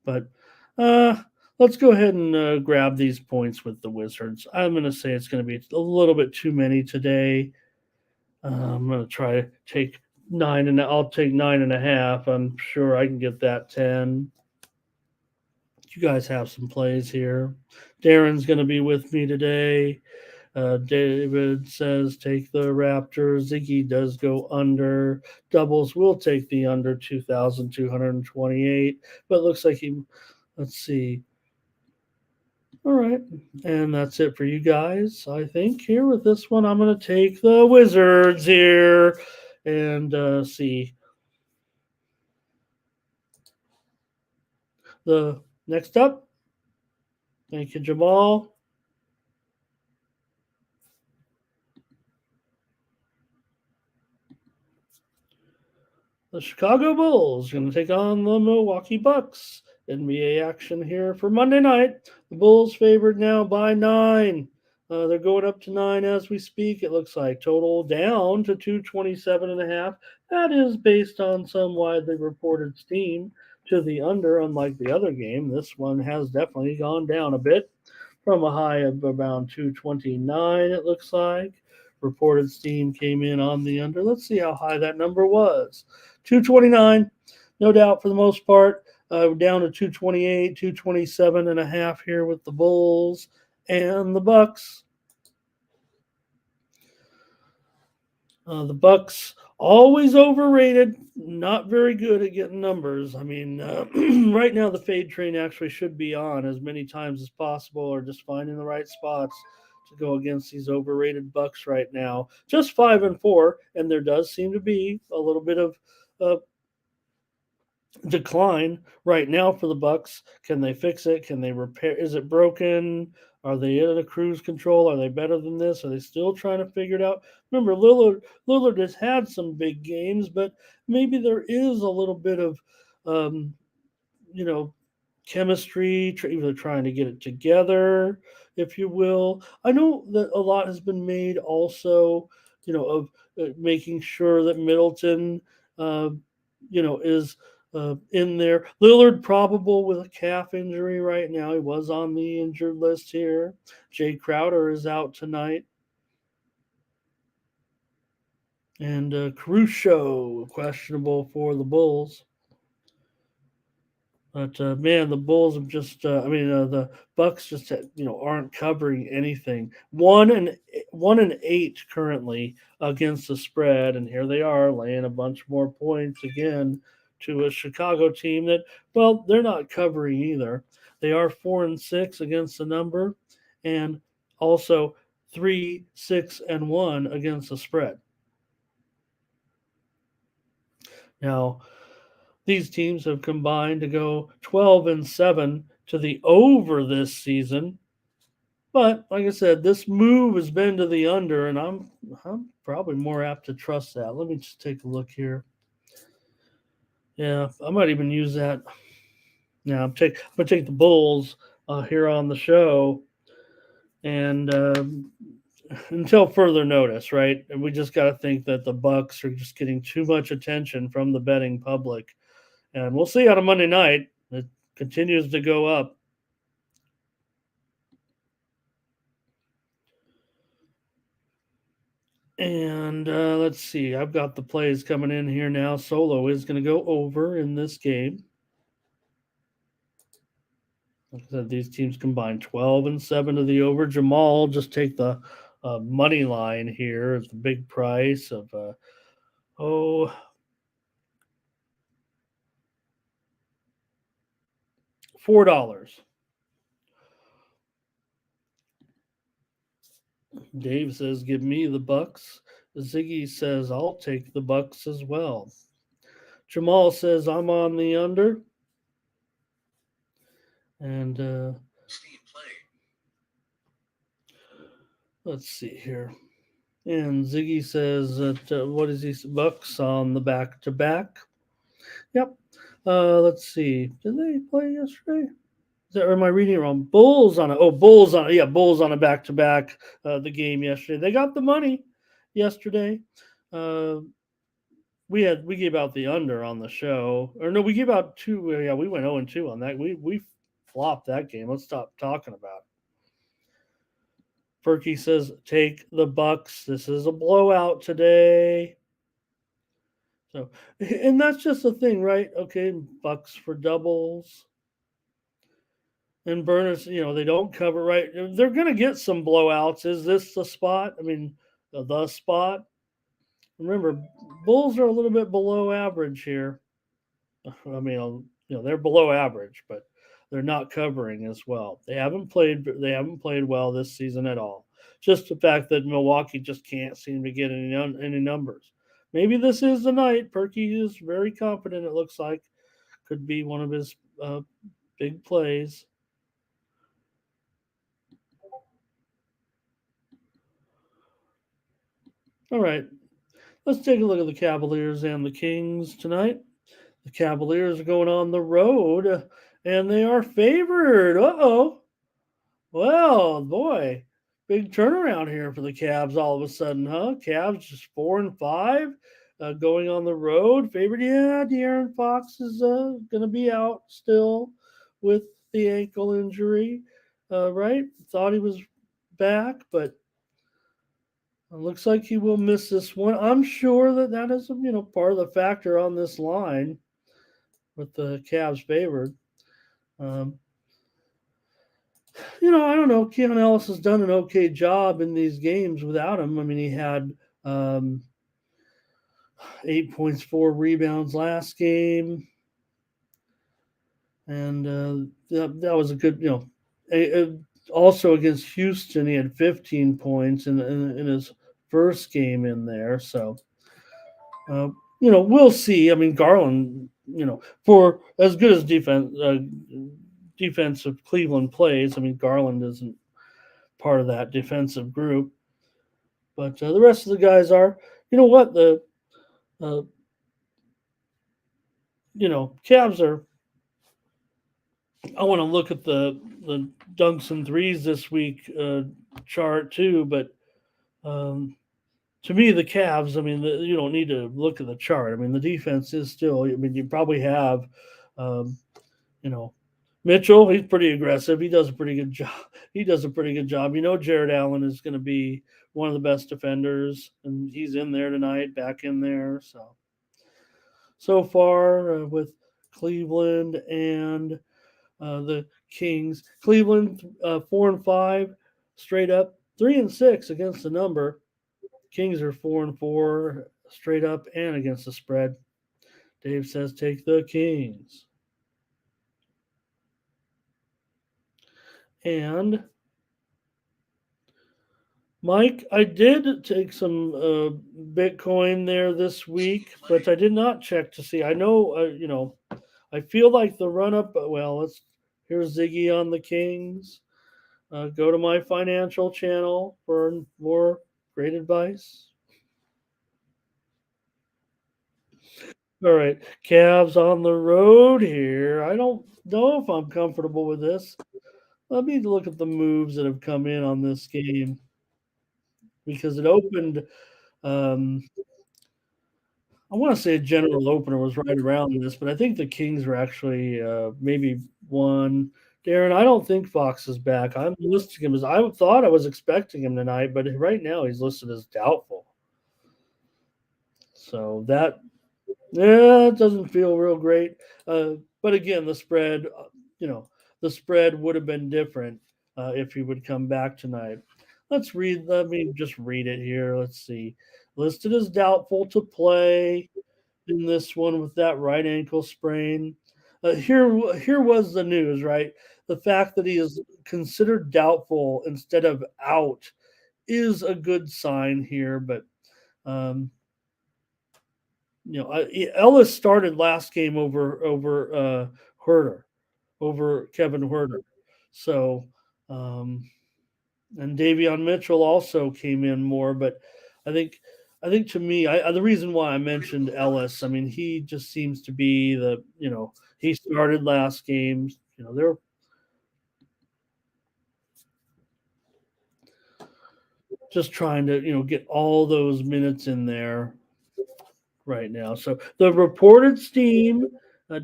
but uh, let's go ahead and grab these points with the Wizards. I'm going to say it's going to be a little bit too many today. I'm going to try to take nine, and I'll take 9.5. I'm sure I can get that 10. You guys have some plays here. Darren's going to be with me today. David says take the Raptors. Ziggy does go under. Doubles will take the under 2,228. But it looks like let's see. All right. And that's it for you guys. I think here with this one, I'm going to take the Wizards here and see. The next up. Thank you, Jamal. The Chicago Bulls going to take on the Milwaukee Bucks. NBA action here for Monday night. The Bulls favored now by 9. They're going up to 9 as we speak. It looks like total down to 227.5. That is based on some widely reported steam to the under. Unlike the other game, this one has definitely gone down a bit from a high of around 229. It looks like reported steam came in on the under. Let's see how high that number was. 229, no doubt for the most part. Down to 228, 227.5 here with the Bulls and the Bucks. The Bucks always overrated, not very good at getting numbers. I mean, right now the fade train actually should be on as many times as possible, or just finding the right spots to go against these overrated Bucks right now. Just 5-4, and there does seem to be a little bit of decline right now for the Bucks. Can they fix it? Can they repair? Is it broken? Are they in a cruise control? Are they better than this? Are they still trying to figure it out? Remember, Lillard has had some big games, but maybe there is a little bit of, um, you know, chemistry, either trying to get it together, if you will. I know that a lot has been made also, of making sure that Middleton, uh, is in there. Lillard probable with a calf injury right now. He was on the injured list here. Jay Crowder is out tonight. And Caruso questionable for the Bulls. But man, the Bulls have the Bucks just aren't covering anything. 1-8 currently against the spread, and here they are laying a bunch more points again to a Chicago team that, well, they're not covering either. They are 4-6 against the number, and also 3-6-1 against the spread. Now, these teams have combined to go 12-7 to the over this season. But like I said, this move has been to the under, and I'm probably more apt to trust that. Let me just take a look here. Yeah, I might even use that. Yeah, I'm gonna take the Bulls here on the show, and until further notice, right? And we just got to think that the Bucks are just getting too much attention from the betting public, and we'll see on a Monday night. It continues to go up. And let's see, I've got the plays coming in here now. Solo is going to go over in this game. Like I said, these teams combined 12 and 7 to the over. Jamal just take the money line here at the big price of oh $4. Dave says, "Give me the Bucks." Ziggy says, "I'll take the Bucks as well." Jamal says, "I'm on the under." And let's see here. And Ziggy says that what is he? Bucks on the back to back. Yep. Let's see. Did they play yesterday? Or am I reading it wrong? Bulls on a Bulls on Bulls on a back to back. The game yesterday. They got the money yesterday. Uh, we gave out the under on the show, or no, we gave out two. Yeah, we went 0-2 on that. We flopped that game. Let's stop talking about it. Ferky says take the Bucks. This is a blowout today. So, and that's just the thing, right? Okay, Bucks for doubles. And Burners, they don't cover right. They're going to get some blowouts. Is this the spot? I mean, the spot. Remember, Bulls are a little bit below average here. I mean, they're below average, but they're not covering as well. They haven't played. They haven't played well this season at all. Just the fact that Milwaukee just can't seem to get any numbers. Maybe this is the night. Perky is very confident. It looks like could be one of his big plays. All right, let's take a look at the Cavaliers and the Kings tonight. The Cavaliers are going on the road, and they are favored. Uh-oh. Well, boy, big turnaround here for the Cavs all of a sudden, huh? Cavs just 4-5, going on the road. Favored, yeah. De'Aaron Fox is going to be out still with the ankle injury, right? Thought he was back, but it looks like he will miss this one. I'm sure that is part of the factor on this line with the Cavs favored. Um, I don't know. Keon Ellis has done an okay job in these games without him. I mean, he had 8 points, 4 rebounds last game, and that was a good. Also against Houston, he had 15 points in his first game in there. So Uh, we'll see. I mean, Garland, for as good as defensive Cleveland plays, I mean, Garland isn't part of that defensive group, but the rest of the guys are. You know what? Uh, Cavs are. I want to look at the dunks and threes this week chart too, but um, to me, the Cavs. I mean, you don't need to look at the chart. I mean, the defense is still. I mean, you probably have. Um, you know, Mitchell, he's pretty aggressive. He does a pretty good job. He does a pretty good job. Jared Allen is going to be one of the best defenders, and he's in there tonight, back in there. So far with Cleveland and the Kings, Cleveland 4-5 straight up, 3-6 against the number. Kings are 4-4 straight up and against the spread. Dave says take the Kings. And Mike, I did take some Bitcoin there this week, but I did not check to see. I know, I feel like the run up. Well, here's Ziggy on the Kings. Go to my financial channel for more great advice. All right, Cavs on the road here. I don't know if I'm comfortable with this. Let me look at the moves that have come in on this game because it opened. Um, I want to say a general opener was right around this, but I think the Kings were actually maybe one. Darren, I don't think Fox is back. I'm listing him as I thought I was expecting him tonight, but right now he's listed as doubtful. So that yeah, it doesn't feel real great. But again, the spread, you know, the spread would have been different if he would come back tonight. Let's read. Let me just read it here. Let's see. Listed as doubtful to play in this one with that right ankle sprain. Here was the news, right? The fact that he is considered doubtful instead of out is a good sign here, but um, Ellis started last game over Herter, over Kevin Herter. So, um, and Davion Mitchell also came in more, but I think I think to me, the reason why I mentioned Ellis, I mean, he just seems to be he started last game. They're just trying to get all those minutes in there right now. So the reported steam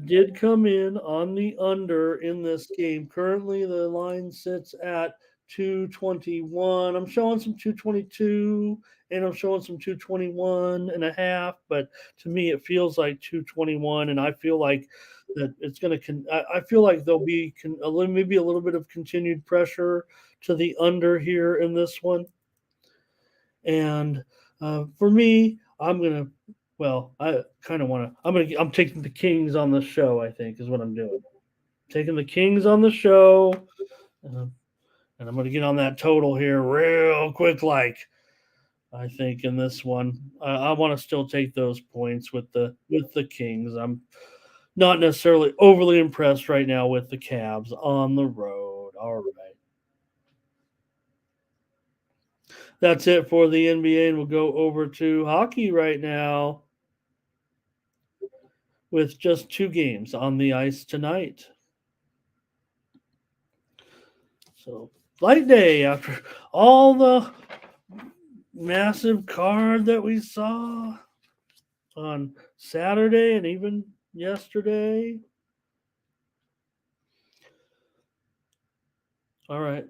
did come in on the under in this game. Currently, the line sits at 221. I'm showing some 222 and I'm showing some 221 and a half, but to me, it feels like 221. And I feel like that it's going to, I feel like there'll be maybe a little bit of continued pressure to the under here in this one. And for me, I'm gonna. Well, I kind of want to. I'm taking the Kings on the show. I think is what I'm doing. Taking the Kings on the show, uh, and I'm gonna get on that total here real quick. Like I think in this one, I want to still take those points with the Kings. I'm not necessarily overly impressed right now with the Cavs on the road. All right. That's it for the NBA, and we'll go over to hockey right now with just two games on the ice tonight. So, light day after all the massive card that we saw on Saturday and even yesterday. All right.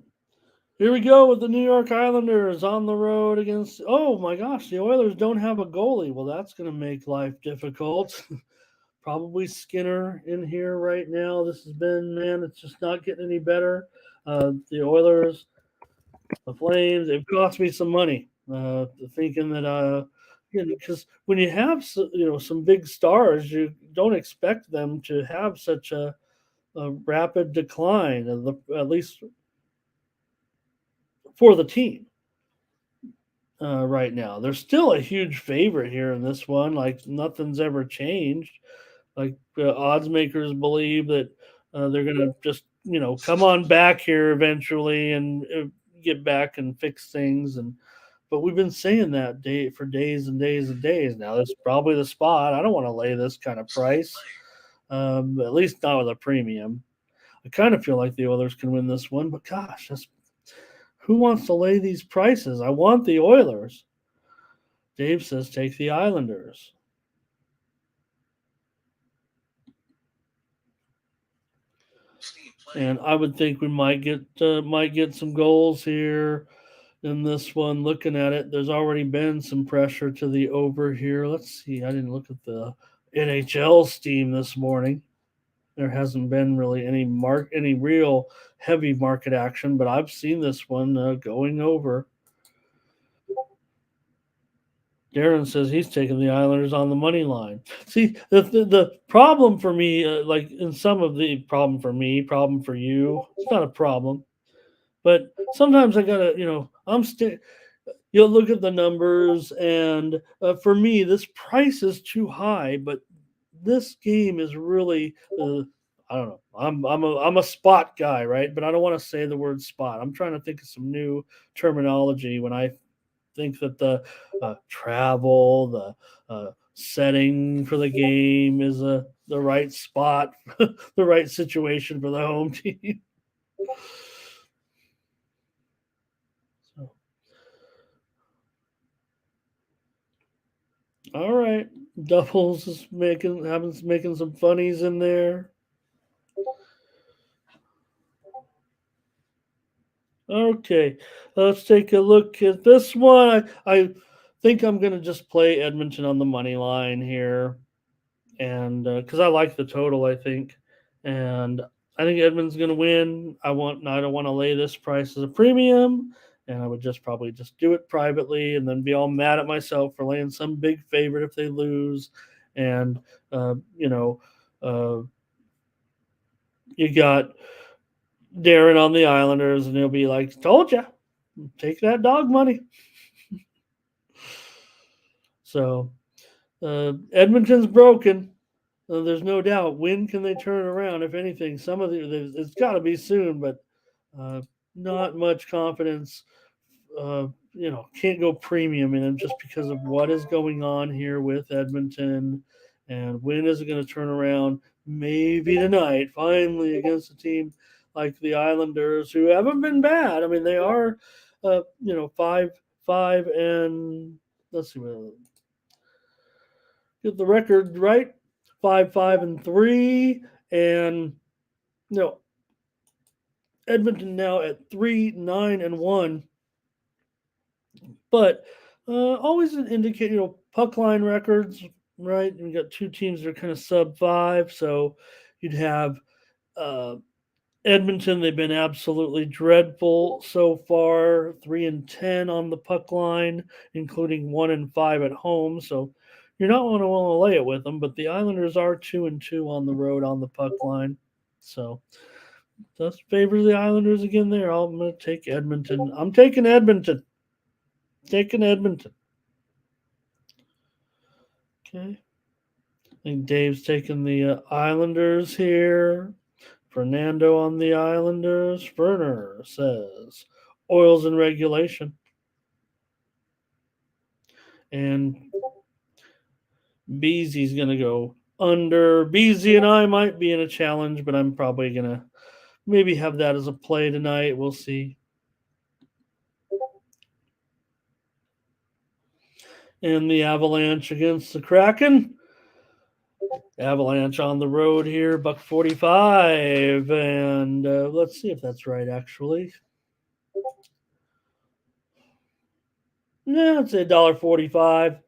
Here we go with the New York Islanders on the road against. Oh my gosh, the Oilers don't have a goalie. Well, that's going to make life difficult. Probably Skinner in here right now. This has been, man, it's just not getting any better. The Oilers, the Flames, they've cost me some money. Thinking that, because when you have some big stars, you don't expect them to have such a rapid decline, at least for the team. Right now, they're still a huge favorite here in this one. Like nothing's ever changed. Like odds makers believe that they're going to just come on back here eventually and get back and fix things. And but we've been saying that day for days and days and days now. That's probably the spot. I don't want to lay this kind of price, at least not with a premium. I kind of feel like the Oilers can win this one, but gosh, who wants to lay these prices? I want the Oilers. Dave says take the Islanders. And I would think we might get some goals here in this one. Looking at it, there's already been some pressure to the over here. Let's see. I didn't look at the NHL steam this morning. There hasn't been really any real heavy market action, but I've seen this one going over. Darren says he's taking the Islanders on the money line. See, the problem for me, like in some of the problem for you, it's not a problem. But sometimes I gotta, you'll look at the numbers, and for me, this price is too high. But this game is really, I don't know. I'm a spot guy, right? But I don't want to say the word spot. I'm trying to think of some new terminology when I think that the travel, the setting for the game is the right spot, the right situation for the home team. So, all right, doubles is making some funnies in there. Okay, let's take a look at this one. I think I'm going to just play Edmonton on the money line here, and because I like the total, I think, and I think Edmonton's going to win. I don't want to lay this price as a premium, and I would just probably just do it privately, and then be all mad at myself for laying some big favorite if they lose, and uh, you know, uh, you got Darren on the Islanders, and he'll be like, "Told you, take that dog money." So Edmonton's broken. There's no doubt. When can they turn around? If anything, some of it's got to be soon, but uh, not much confidence. Can't go premium in them just because of what is going on here with Edmonton, and when is it going to turn around? Maybe tonight, finally, against a team like the Islanders, who haven't been bad. I mean, they are, 5-5, and let's see, get the record right, 5-5-3, and you know Edmonton now at 3-9-1. But always an indicate, puck line records, right? We got two teams that are kind of sub five, so you'd have uh, Edmonton. They've been absolutely dreadful so far, 3-10 on the puck line, including 1-5 at home. So you're not going to want to lay it with them. But the Islanders are 2-2 on the road on the puck line, so does favor the Islanders again there. I'm going to take Edmonton. I'm taking Edmonton. Taking Edmonton. Okay. I think Dave's taking the Islanders here. Fernando on the Islanders. Ferner says Oils in regulation. And Beezy's going to go under. Beezy and I might be in a challenge, but I'm probably going to maybe have that as a play tonight. We'll see. And the Avalanche against the Kraken. Avalanche on the road here, $1.45, and let's see if that's right. Actually, yeah, I'd say $1.45,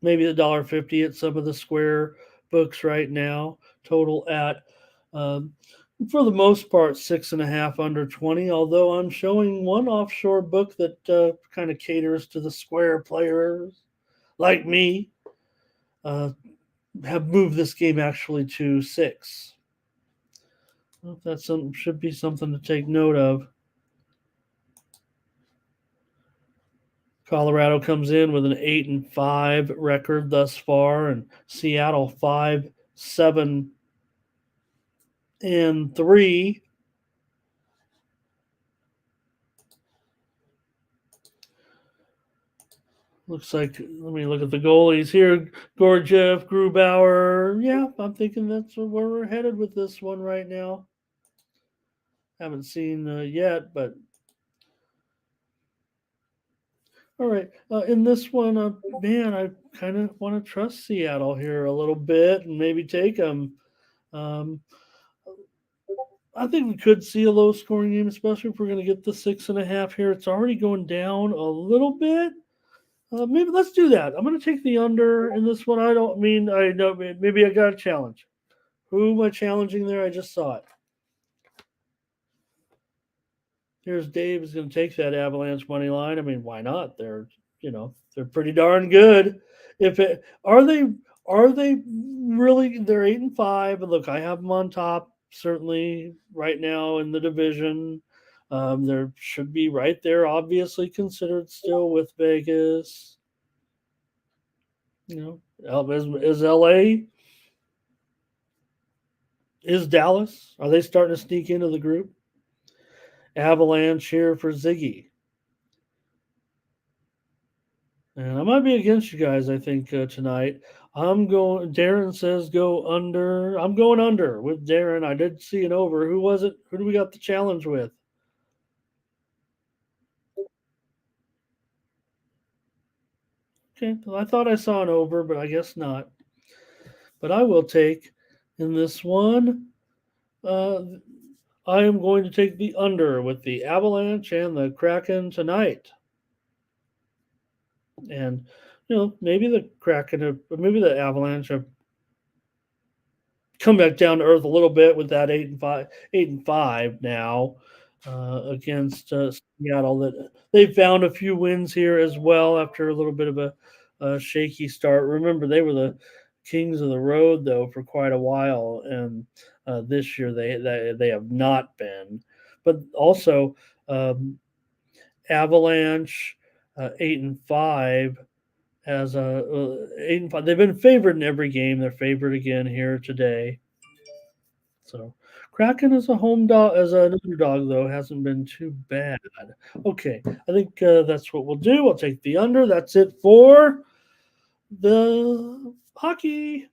maybe $1.50 at some of the square books right now. Total at, um, for the most part, 6.5 under 20. Although I'm showing one offshore book that kind of caters to the square players like me. Uh, have moved this game actually to 6. Well, that's should be something to take note of. Colorado comes in with an 8-5 record thus far, and Seattle 5-7-3. Looks like, let me look at the goalies here. Gorgiev, Grubauer. Yeah, I'm thinking that's where we're headed with this one right now. Haven't seen yet, but all right. In this one, man, I kind of want to trust Seattle here a little bit and maybe take them. Um, I think we could see a low scoring game, especially if we're going to get the 6.5 here. It's already going down a little bit. Maybe let's do that. I'm going to take the under in this one. I don't mean I know. Maybe I got a challenge. Who am I challenging there? I just saw it. Here's Dave is going to take that Avalanche money line. I mean, why not? They're pretty darn good. If it are they really, they're 8-5. And look, I have them on top certainly right now in the division. There should be right there, obviously considered still with Vegas. Is LA, is Dallas? Are they starting to sneak into the group? Avalanche here for Ziggy. And I might be against you guys, I think, tonight. Darren says go under. I'm going under with Darren. I did see an over. Who was it? Who do we got the challenge with? Okay, well, I thought I saw an over, but I guess not. But I will take in this one. Uh, I am going to take the under with the Avalanche and the Kraken tonight. And maybe the Kraken, maybe the Avalanche have come back down to earth a little bit with that 8-5 now against Seattle. That they found a few wins here as well after a little bit of a shaky start. Remember, they were the kings of the road though for quite a while, and this year they have not been. But also, um, Avalanche 8-5 as a 8-5. They've been favored in every game. They're favored again here today. So Kraken as a home dog, as an underdog, though, hasn't been too bad. Okay, I think that's what we'll do. I'll take the under. That's it for the hockey.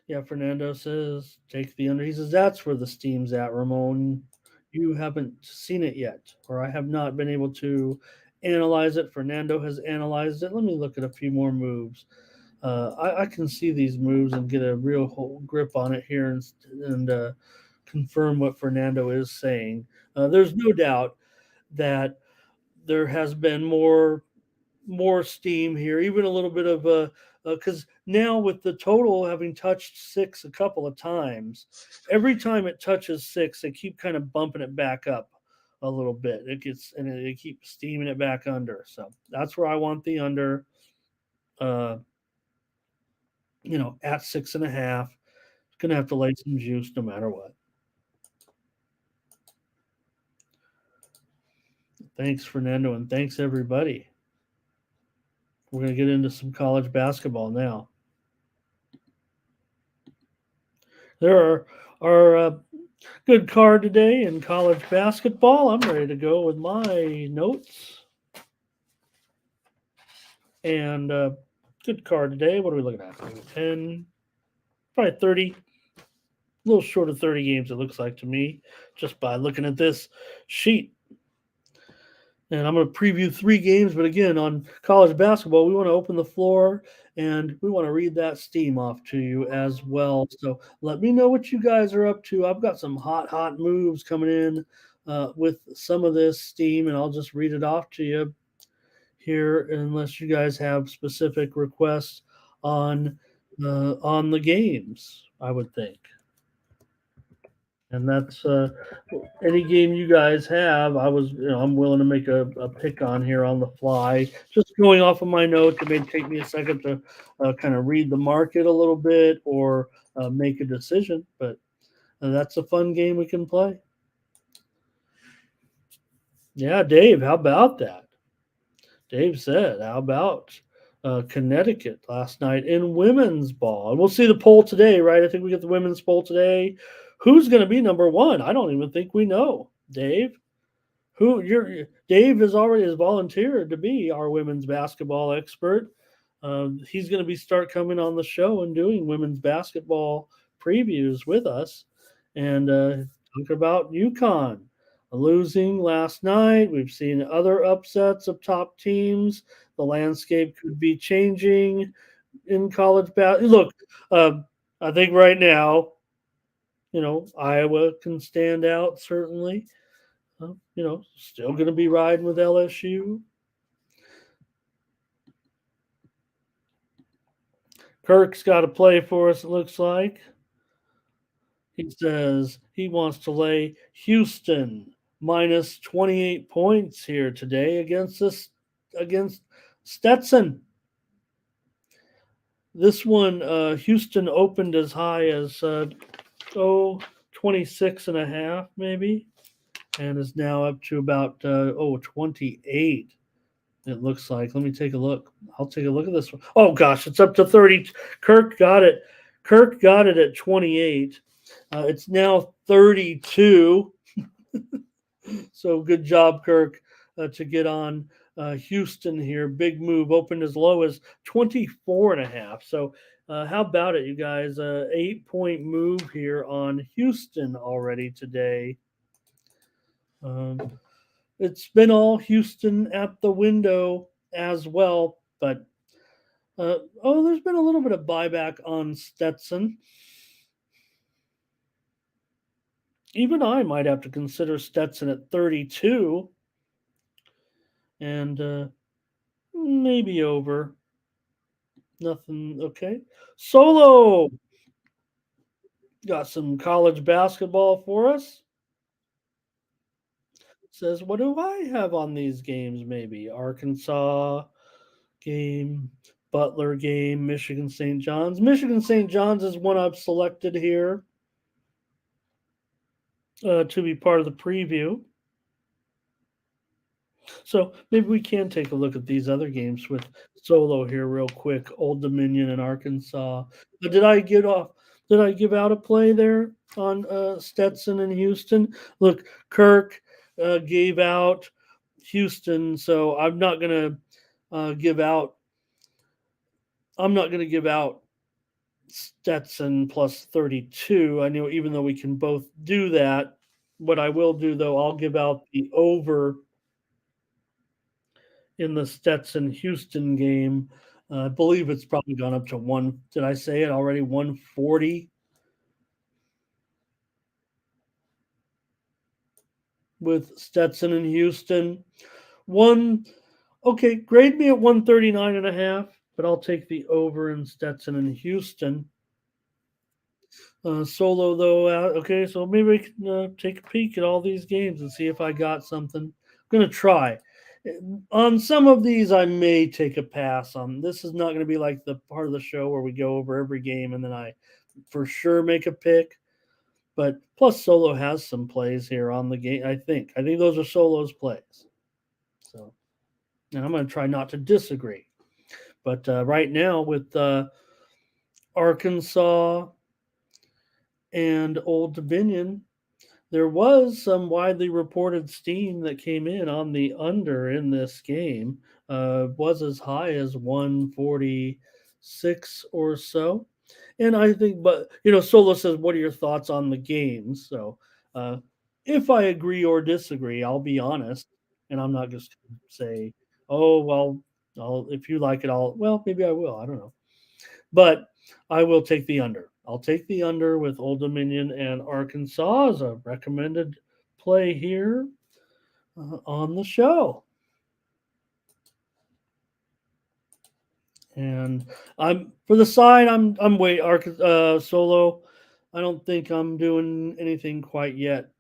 Yeah, Fernando says take the under. He says that's where the steam's at, Ramon. You haven't seen it yet, or I have not been able to analyze it. Fernando has analyzed it. Let me look at a few more moves. I can see these moves and get a real whole grip on it here and confirm what Fernando is saying. There's no doubt that there has been more steam here, even a little bit of because now with the total having touched six a couple of times, every time it touches six, they keep kind of bumping it back up a little bit. It gets and it keeps steaming it back under. So that's where I want the under. Uh, at 6.5. Gonna have to lay some juice no matter what. Thanks, Fernando, and thanks everybody. We're gonna get into some college basketball now. There are good card today in college basketball. I'm ready to go with my notes. And good card today. What are we looking at? 10, probably 30, a little short of 30 games, it looks like to me, just by looking at this sheet. And I'm going to preview 3 games, but again, on college basketball, we want to open the floor and we want to read that steam off to you as well. So let me know what you guys are up to. I've got some hot moves coming in with some of this steam, and I'll just read it off to you here, unless you guys have specific requests on the games. I would think. And that's any game you guys have. I'm willing to make a pick on here on the fly. Just going off of my notes, it may take me a second to kind of read the market a little bit or make a decision, but that's a fun game we can play. Yeah, Dave, how about that? Dave said, how about Connecticut last night in women's ball? And we'll see the poll today, right? I think we get the women's poll today. Who's going to be number one? I don't even think we know. Dave, Dave has volunteered to be our women's basketball expert. He's going to start coming on the show and doing women's basketball previews with us and talk about UConn losing last night. We've seen other upsets of top teams. The landscape could be changing in college basketball. Look, I think right now, Iowa can stand out certainly. Still going to be riding with LSU. Kirk's got to play for us, it looks like. He says he wants to lay Houston minus 28 points here today against Stetson. This one, Houston opened as high as 26.5 maybe, and is now up to about 28. It looks like. Let me take a look. I'll take a look at this one. Oh gosh, it's up to 30. Kirk got it. Kirk got it at 28. It's now 32. So good job, Kirk, to get on Houston here. Big move, opened as low as 24.5. So, how about it, you guys? 8-point move here on Houston already today. Um, it's been all Houston at the window as well, but there's been a little bit of buyback on Stetson. Even I might have to consider Stetson at 32 and maybe over. Nothing. Okay. Solo got some college basketball for us. Says, what do I have on these games? Maybe Arkansas game, Butler game, Michigan St. John's. Michigan St. John's is one I've selected here to be part of the preview. So maybe we can take a look at these other games with Solo here, real quick. Old Dominion and Arkansas. Did I get off? Did I give out a play there on Stetson and Houston? Look, Kirk gave out Houston, so I'm not gonna give out. I'm not gonna give out Stetson plus 32. I know, even though we can both do that. What I will do though, I'll give out the over in the Stetson Houston game. I believe it's probably gone up to one. Did I say it already? 140 with Stetson and Houston. One, okay, grade me at 139.5, but I'll take the over in Stetson and Houston. Solo though, okay, so maybe we can take a peek at all these games and see if I got something. I'm gonna try. On some of these, I may take a pass on. This is not going to be like the part of the show where we go over every game and then I for sure make a pick. But plus, Solo has some plays here on the game. I think those are Solo's plays. So, and I'm going to try not to disagree. But right now with Arkansas and Old Dominion, there was some widely reported steam that came in on the under in this game. Was as high as 146 or so. And I think, but Solo says, "What are your thoughts on the games?" So, uh, if I agree or disagree, I'll be honest, and I'm not just going to say, "Oh, well, if you like it, well, maybe I will. I don't know." But I will take the under. I'll take the under with Old Dominion and Arkansas as a recommended play here on the show. And I'm for the side. I'm wait Solo. I don't think I'm doing anything quite yet.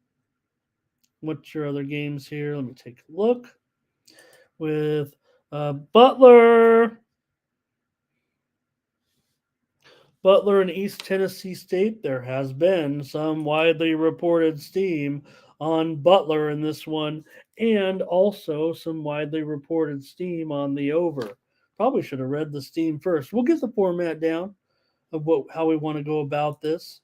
What's your other games here? Let me take a look with Butler. Butler and East Tennessee State, there has been some widely reported steam on Butler in this one, and also some widely reported steam on the over. Probably should have read the steam first. We'll get the format down of how we want to go about this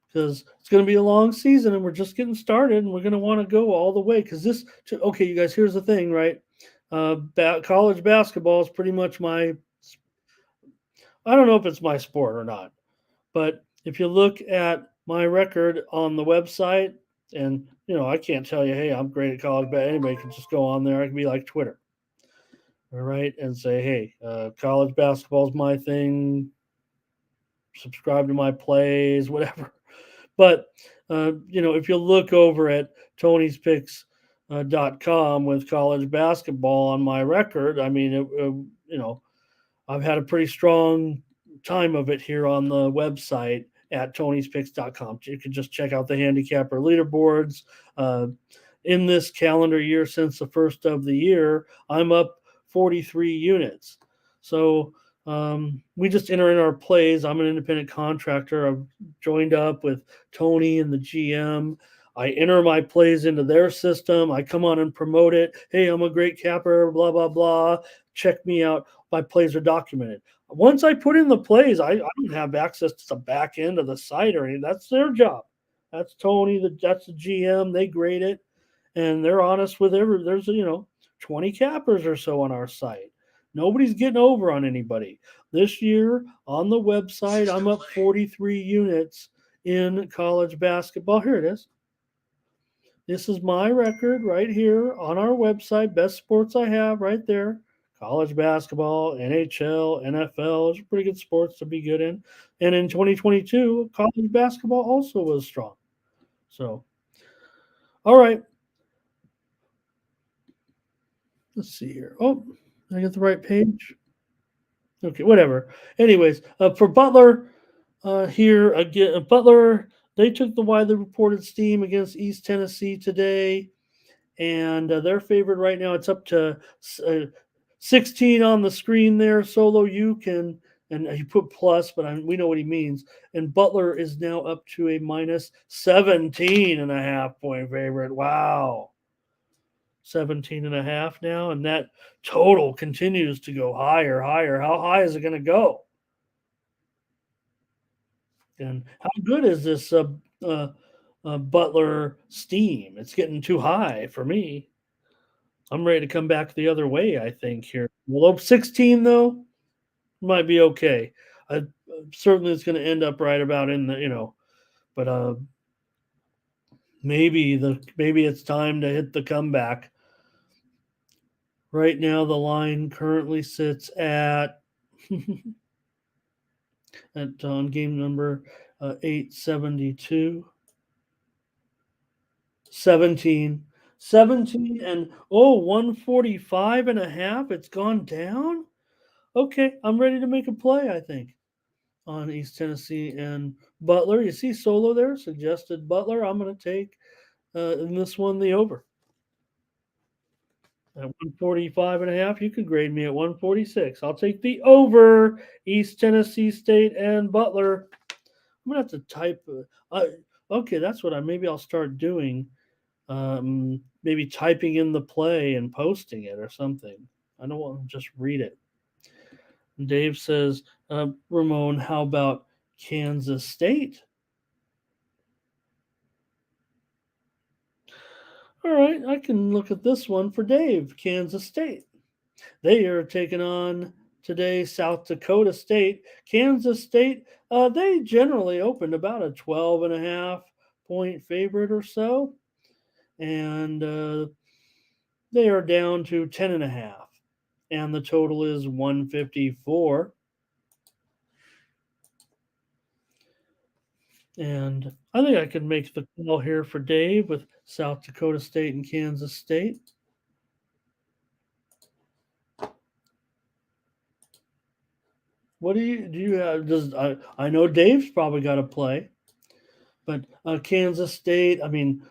because it's going to be a long season and we're just getting started and we're going to want to go all the way because okay, you guys, here's the thing, right? College basketball is pretty much I don't know if it's my sport or not, but if you look at my record on the website, and I can't tell you, hey, I'm great at college, but anybody can just go on there. I can be like Twitter, all right, and say, hey, college basketball is my thing. Subscribe to my plays, whatever. But if you look over at Tony's Picks. .com with college basketball on my record, I mean, I've had a pretty strong time of it here on the website at tonyspicks.com. You can just check out the handicapper leaderboards. In this calendar year, since the first of the year, I'm up 43 units. So we just enter in our plays. I'm an independent contractor. I've joined up with Tony and the GM. I enter my plays into their system. I come on and promote it. Hey, I'm a great capper, blah, blah, blah. Check me out. My plays are documented. Once I put in the plays, I don't have access to the back end of the site or anything. That's their job. That's Tony. That's the GM. They grade it. and they're honest with there's 20 cappers or so on our site. Nobody's getting over on anybody. This year on the website, I'm up 43 units in college basketball. Here it is. This is my record right here on our website. Best sports I have right there. College basketball, NHL, NFL. Those are pretty good sports to be good in. And in 2022, college basketball also was strong. So, all right. Let's see here. Oh, did I get the right page? Okay, whatever. Anyways, for Butler, here again, Butler, they took the widely reported steam against East Tennessee today, and they're favored right now. It's up to 16 on the screen there. Solo, you can, and he put plus, but we know what he means. And Butler is now up to a minus 17 and a half point favorite. Wow. 17 and a half now, and that total continues to go higher, higher. How high is it going to go? And how good is this Butler steam? It's getting too high for me. I'm ready to come back the other way, I think, here. Below 16, though, might be okay. Certainly it's going to end up right about in but maybe it's time to hit the comeback. Right now, the line currently sits at on game number 872. 17. 17 and 145 and a half. It's gone down. Okay, I'm ready to make a play, I think, on East Tennessee and Butler. You see Solo there, suggested Butler. I'm going to take in this one the over. At 145 and a half, you could grade me at 146. I'll take the over East Tennessee State and Butler. I'm going to have to type. Okay, that's what maybe I'll start doing. Maybe typing in the play and posting it or something. I don't want to just read it. Dave says, Ramon, how about Kansas State? All right, I can look at this one for Dave. Kansas State. They are taking on today South Dakota State. Kansas State, they generally opened about a 12 and a half point favorite or so. And they are down to 10 and a half. And the total is 154. And I think I can make the call here for Dave with South Dakota State and Kansas State. What do you have? I know Dave's probably got to play, but Kansas State. I mean,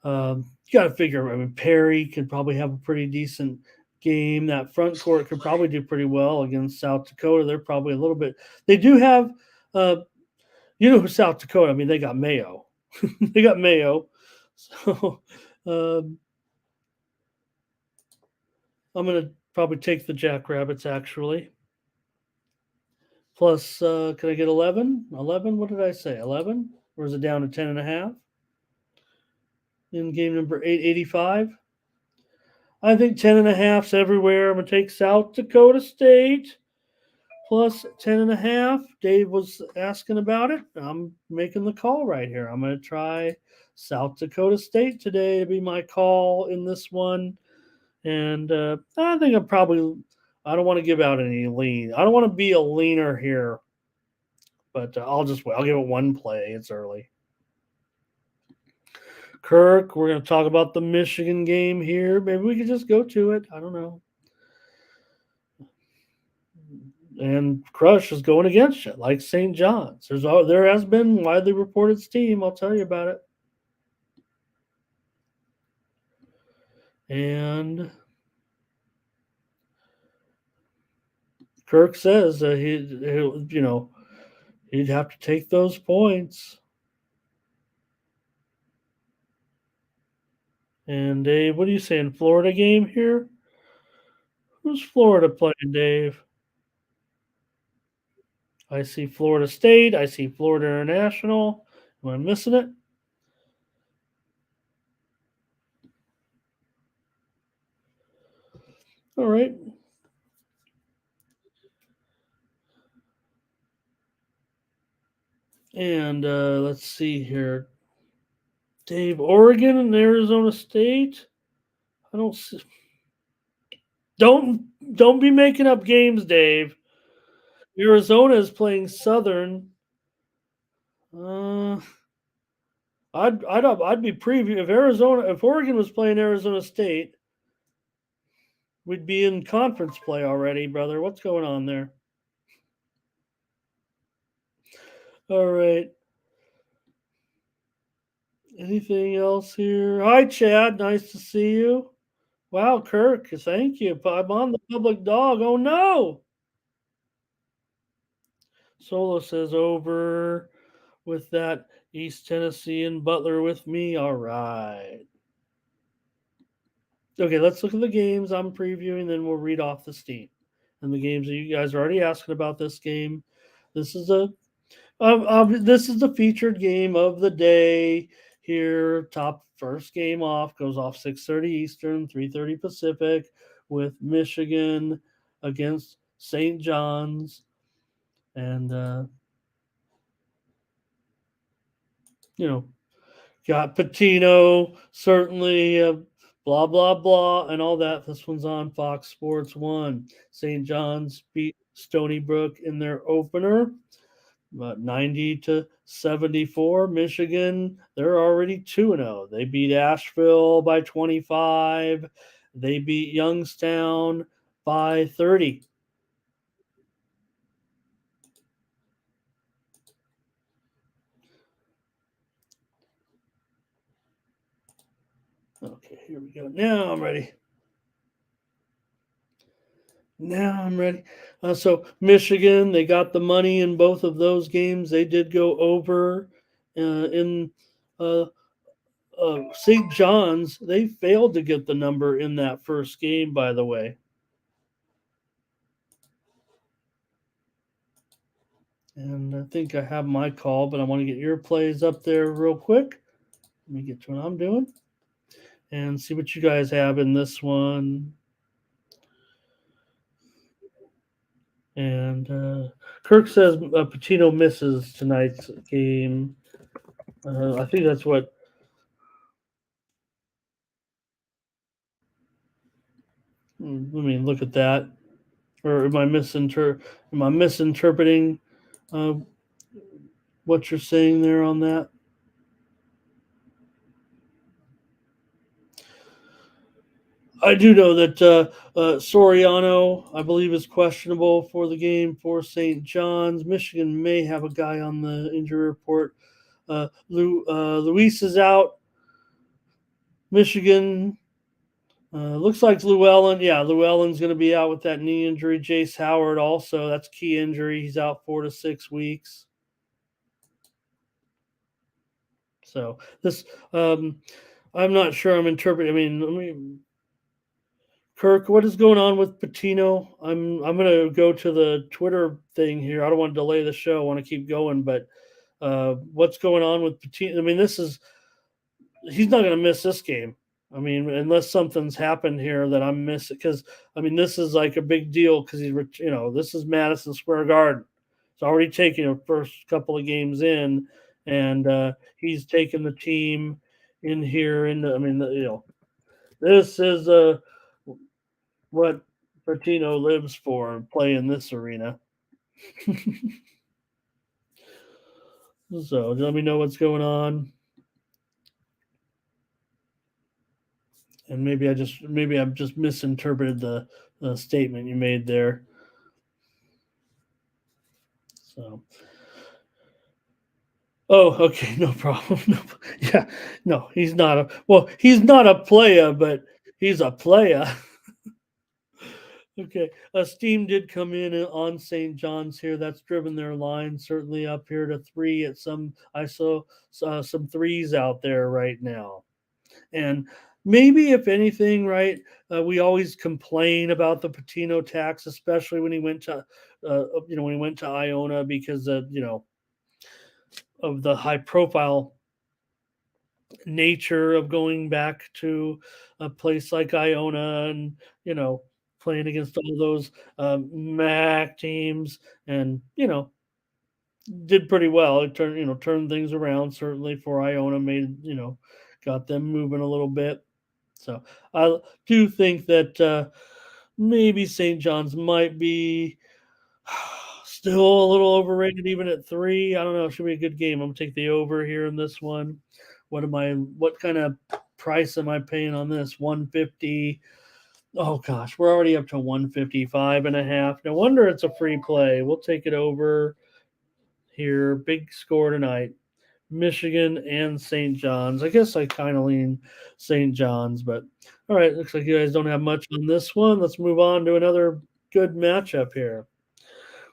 you got to figure. I mean, Perry could probably have a pretty decent game. That front court could probably do pretty well against South Dakota. They're probably a little bit. They do have, who South Dakota. I mean, they got Mayo. They got Mayo. So I'm going to probably take the Jackrabbits actually. Plus, can I get 11? 11? What did I say? 11? Or is it down to 10 and a half? In game number 885? I think 10 and a half's everywhere. I'm going to take South Dakota State plus 10 and a half. Dave was asking about it. I'm making the call right here. I'm going to try South Dakota State today to be my call in this one. And I think I don't want to give out any lean. I don't want to be a leaner here, but I'll give it one play. It's early. Kirk, we're going to talk about the Michigan game here. Maybe we could just go to it. I don't know. And Crush is going against it, like St. John's. There has been widely reported steam. I'll tell you about it. And Kirk says that he'd have to take those points. And Dave, what are you saying? Florida game here? Who's Florida playing, Dave? I see Florida State. I see Florida International. Am I missing it? All right. And let's see here. Dave, Oregon and Arizona State. I don't see, don't be making up games, Dave. Arizona is playing Southern. Uh, I'd be preview if Oregon was playing Arizona State, we'd be in conference play already, brother. What's going on there? All right. Anything else here? Hi, Chad. Nice to see you. Wow, Kirk. Thank you. I'm on the public dog. Oh no. Solo says over with that East Tennessee and Butler with me. All right. Okay, let's look at the games I'm previewing, then we'll read off the steam. And the games that you guys are already asking about this game. This is this is the featured game of the day here. Top first game off goes off 6:30 Eastern, 3:30 Pacific, with Michigan against St. John's, and you know got Patino certainly. Blah blah blah and all that. This one's on Fox Sports One. St. John's beat Stony Brook in their opener. 90-74. Michigan, they're already 2-0. They beat Asheville by 25. They beat Youngstown by 30. Okay, here we go. Now I'm ready. Now I'm ready. So Michigan, they got the money in both of those games. They did go over in uh, St. John's. They failed to get the number in that first game, by the way. And I think I have my call, but I want to get your plays up there real quick. Let me get to what I'm doing and see what you guys have in this one. And Kirk says Patino misses tonight's game. I think that's what. Let me look at that. Or am I misinterpreting uh, what you're saying there on that? I do know that Soriano, I believe, is questionable for the game for St. John's. Michigan may have a guy on the injury report. Luis is out. Michigan looks like Llewellyn. Yeah, Llewellyn's going to be out with that knee injury. Jace Howard also. That's key injury. He's out 4 to 6 weeks. So this, I'm not sure I'm interpreting. I mean, let me Kirk, what is going on with Patino? I'm gonna go to the Twitter thing here. I don't want to delay the show. I want to keep going, but what's going on with Patino? I mean, he's not gonna miss this game. I mean, unless something's happened here that I'm missing, because I mean, this is like a big deal because this is Madison Square Garden. It's already taken a first couple of games in, and he's taken the team in here. And I mean, this is what Bertino lives for, play in this arena. So let me know what's going on. And maybe I've just misinterpreted the statement you made there. So oh, okay, no problem. No, yeah, no, he's not a player, but he's a player. Okay, Steam did come in on St. John's here. That's driven their line certainly up here to 3 at some. I saw some threes out there right now. And maybe, if anything, right, we always complain about the Patino tax, especially when he went to, when he went to Iona because of of the high profile nature of going back to a place like Iona, and you know playing against all those MAC teams, and did pretty well. It turned things around certainly for Iona. Got them moving a little bit. So I do think that maybe St. John's might be still a little overrated, even at 3. I don't know. It should be a good game. I'm gonna take the over here in this one. What kind of price am I paying on this? 150. Oh gosh, we're already up to 155.5. No wonder it's a free play. We'll take it over here. Big score tonight. Michigan and St. John's. I guess I kind of lean St. John's, but all right. Looks like you guys don't have much on this one. Let's move on to another good matchup here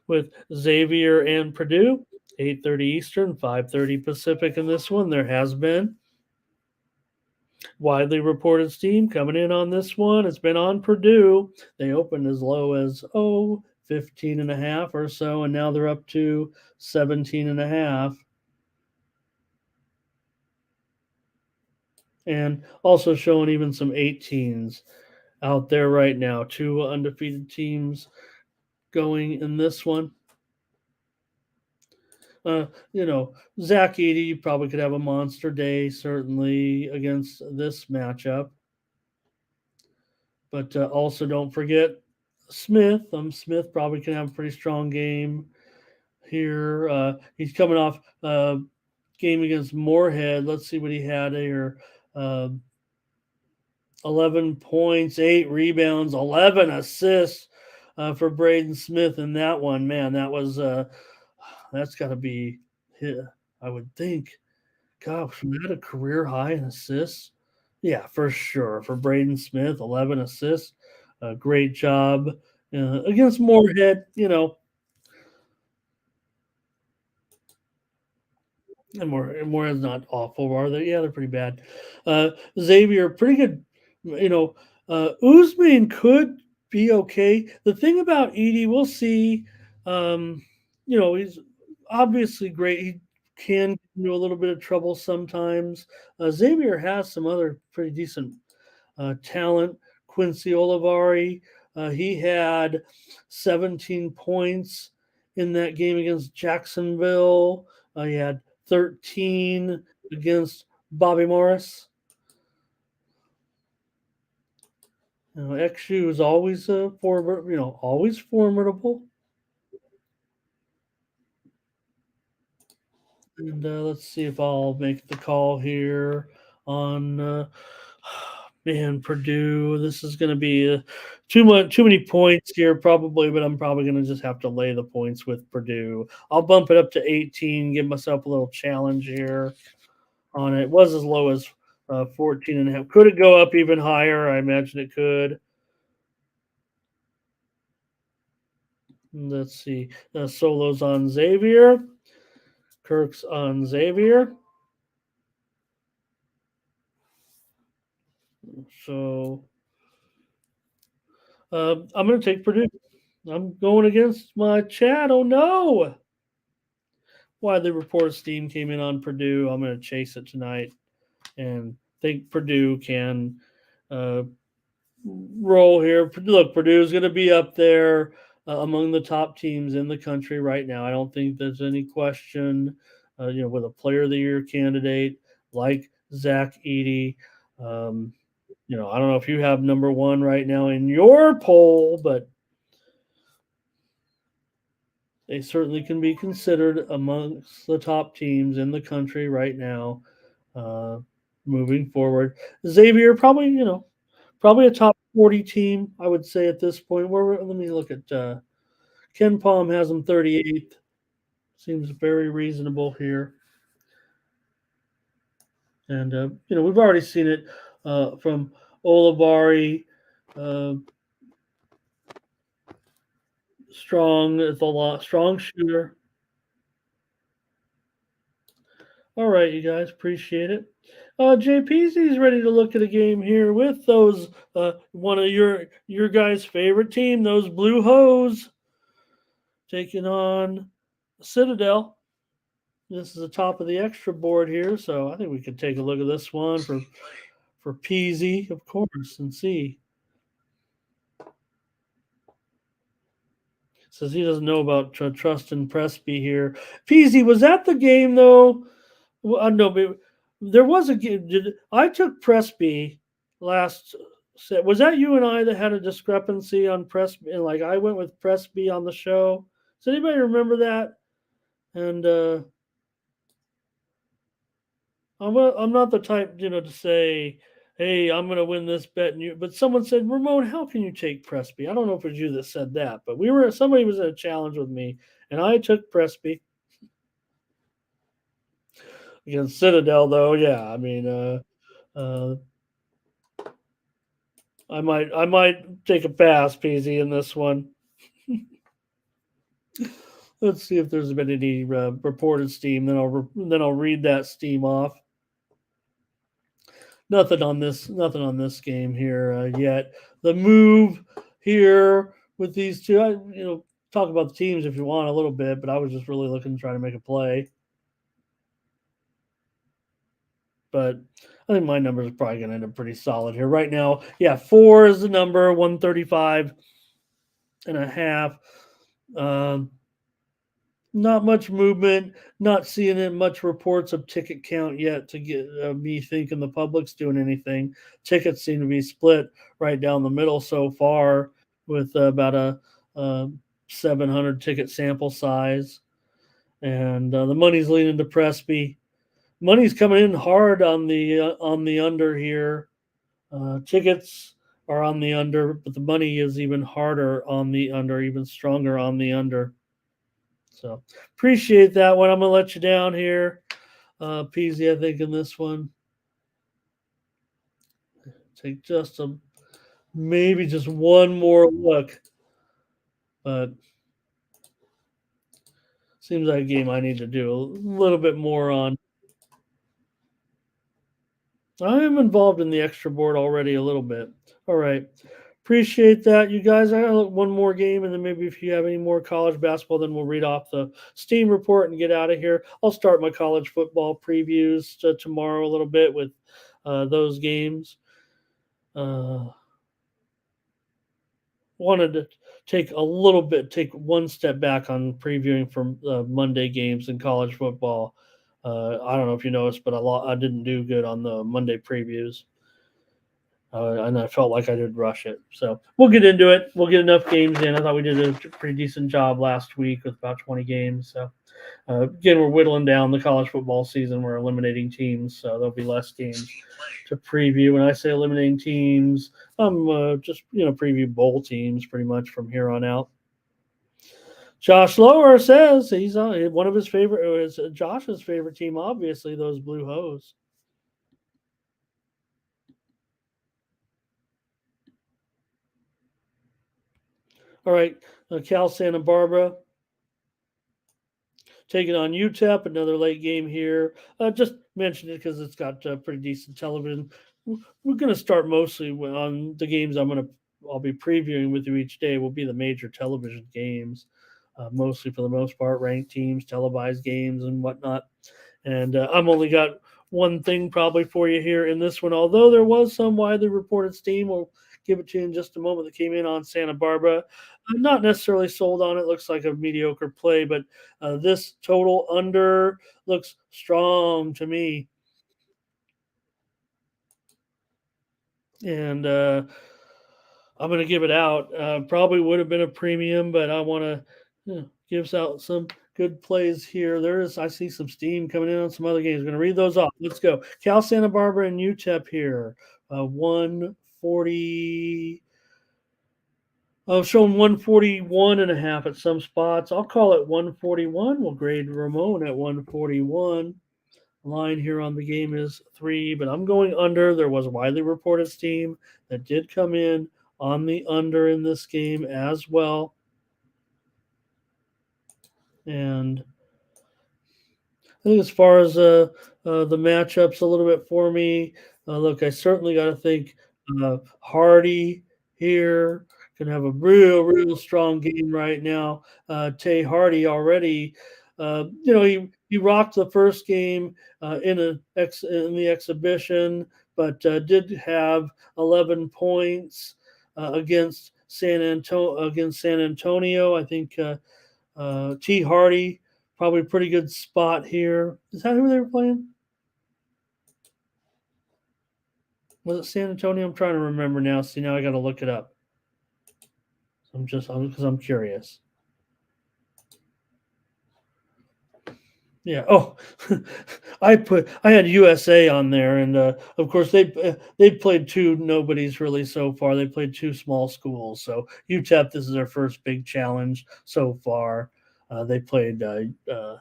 with Xavier and Purdue. 8:30 Eastern, 5:30 Pacific in this one. There has been widely reported steam coming in on this one. It's been on Purdue. They opened as low as 15 and a half or so, and now they're up to 17 and a half. And also showing even some 18s out there right now. 2 undefeated teams going in this one. Uh, Zach Edey, you probably could have a monster day, certainly, against this matchup. But also don't forget Smith. Smith probably can have a pretty strong game here. He's coming off a game against Moorhead. Let's see what he had here. 11 points, 8 rebounds, 11 assists for Braden Smith in that one. Man, that's got to be, I would think, gosh, was that a career high in assists? Yeah, for sure. For Braden Smith, 11 assists. Great job against Moorhead. And Moorhead's not awful, are they? Yeah, they're pretty bad. Xavier, pretty good. Usman could be okay. The thing about Edie, we'll see. He's obviously great. He can get into a little bit of trouble sometimes. Xavier has some other pretty decent talent. Quincy Olivari, he had 17 points in that game against Jacksonville. He had 13 against Bobby Morris. XU is always always formidable. And let's see if I'll make the call here on man Purdue. This is going to be too many points here probably, but I'm probably going to just have to lay the points with Purdue. I'll bump it up to 18, give myself a little challenge here on it. It was as low as 14 and a half. Could it go up even higher? I imagine it could. Let's see. Solos on Xavier. Kirk's on Xavier. So I'm going to take Purdue. I'm going against my chat. Oh, no. Widely reported steam came in on Purdue. I'm going to chase it tonight and think Purdue can roll here. Look, Purdue is going to be up there among the top teams in the country right now. I don't think there's any question. With a Player of the Year candidate like Zach Edey. I don't know if you have number 1 right now in your poll, but they certainly can be considered amongst the top teams in the country right now. Moving forward, Xavier probably a top 40 team, I would say at this point. Let me look at Ken Palm has them 38th. Seems very reasonable here. And we've already seen it from Olivari. Strong shooter. All right, you guys, appreciate it. JPZ's ready to look at a game here with those one of your guys' favorite team, those Blue Hose, taking on Citadel. This is the top of the extra board here, so I think we could take a look at this one for Peasy, of course, and see. Says he doesn't know about trust and Presby here. Peasy, was that the game though? Well, no, but there was a game. I took Presby last set. Was that you and I that had a discrepancy on Presby? And like I went with Presby on the show. Does anybody remember that? And I'm not the type, to say, "Hey, I'm going to win this bet," and you. But someone said, "Ramon, how can you take Presby?" I don't know if it was you that said that, but somebody was in a challenge with me, and I took Presby against Citadel. Though, yeah, I mean, uh, I might take a pass, PZ, in this one. Let's see if there's been any reported steam. Then I'll read that steam off. Nothing on this game here yet. The move here with these two, talk about the teams if you want a little bit, but I was just really looking to try to make a play. But I think my numbers are probably going to end up pretty solid here right now. Yeah, 4 is the number, 135 and a half. Um, Not much movement. Not seeing it much reports of ticket count yet to get me thinking the public's doing anything. Tickets seem to be split right down the middle so far, with about a 700 ticket sample size, and the money's leaning to Presby. Money's coming in hard on the under here. Tickets are on the under, but the money is even harder on the under, even stronger on the under. So appreciate that one. I'm gonna let you down here, Peasy. I think in this one, take maybe just one more look, but seems like a game I need to do a little bit more on. I am involved in the extra board already a little bit. All right. Appreciate that, you guys. I got one more game, and then maybe if you have any more college basketball, then we'll read off the Steam report and get out of here. I'll start my college football previews tomorrow a little bit with those games. Wanted to take one step back on previewing from Monday games in college football. I don't know if you noticed, but I didn't do good on the Monday previews. And I felt like I did rush it. So we'll get into it. We'll get enough games in. I thought we did a pretty decent job last week with about 20 games. So again, we're whittling down the college football season. We're eliminating teams, so there'll be less games to preview. When I say eliminating teams, I'm just preview bowl teams pretty much from here on out. Josh Lower says he's on one of his favorite. Is Josh's favorite team, obviously those Blue Hose. All right, Cal Santa Barbara taking on UTEP, another late game here. Just mentioned it because it's got pretty decent television. We're going to start mostly on the games I'll be previewing with you each day. Will be the major television games, mostly for the most part, ranked teams, televised games, and whatnot. And I'm only got one thing probably for you here in this one. Although there was some widely reported steam, we'll give it to you in just a moment, that came in on Santa Barbara. I'm not necessarily sold on it. Looks like a mediocre play, but this total under looks strong to me. And I'm going to give it out. Probably would have been a premium, but I want to gives out some good plays here. I see some steam coming in on some other games. I'm going to read those off. Let's go. Cal Santa Barbara and UTEP here. 140. I've shown 141 and a half at some spots. I'll call it 141. We'll grade Ramon at 141. Line here on the game is 3, but I'm going under. There was widely reported steam that did come in on the under in this game as well. And I think as far as the matchups a little bit for me, look, I certainly got to think Hardy here can have a real strong game right now. Tay Hardy already, he rocked the first game in the exhibition, but did have 11 points against San Antonio. I think T. Hardy, probably a pretty good spot here. Is that who they were playing? Was it San Antonio? I'm trying to remember now. See, now I got to look it up. Because I'm curious. Yeah. Oh, I had USA on there, and of course they played two nobodies really so far. They played two small schools. So UTEP, this is their first big challenge so far. They played uh,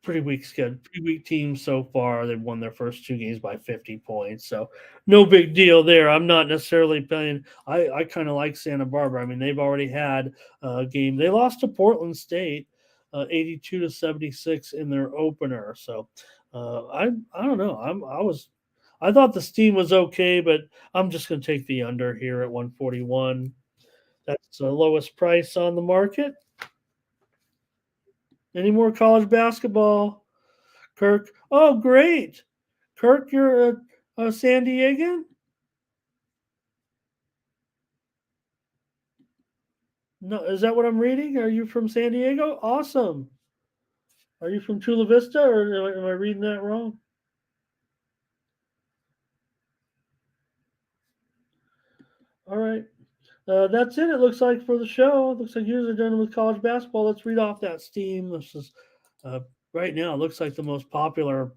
pretty weak team so far. They've won their first two games by 50 points, so no big deal there. I'm not necessarily playing. I kind of like Santa Barbara. I mean, they've already had a game. They lost to Portland State, 82-76 in their opener. So I don't know. I thought the steam was okay, but I'm just going to take the under here at 141. That's the lowest price on the market. Any more college basketball? Kirk. Oh, great. Kirk, you're a San Diegan? No, is that what I'm reading? Are you from San Diego? Awesome. Are you from Chula Vista, or am I reading that wrong? All right. That's it. It looks like for the show. It looks like yours are done with college basketball. Let's read off that steam. This is uh, right now. It looks like the most popular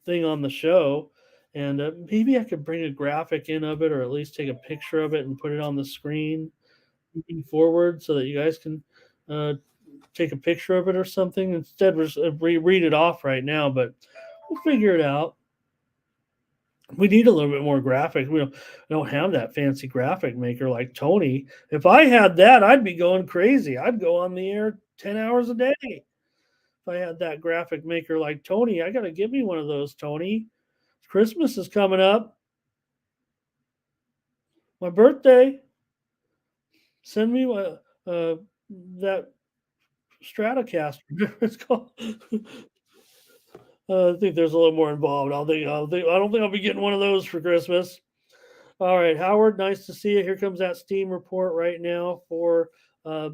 thing on the show, and maybe I could bring a graphic in of it, or at least take a picture of it and put it on the screen moving forward, so that you guys can uh, take a picture of it or something. Instead, we're just read it off right now, but we'll figure it out. We need a little bit more graphic. We don't have that fancy graphic maker like Tony. If I had that, I'd be going crazy. I'd go on the air 10 hours a day. If I had that graphic maker like Tony, I got to give me one of those, Tony. Christmas is coming up. My birthday. Send me that Stratocaster. It's called. I think there's a little more involved. I don't think I'll be getting one of those for Christmas. All right, Howard, nice to see you. Here comes that Steam report right now for uh,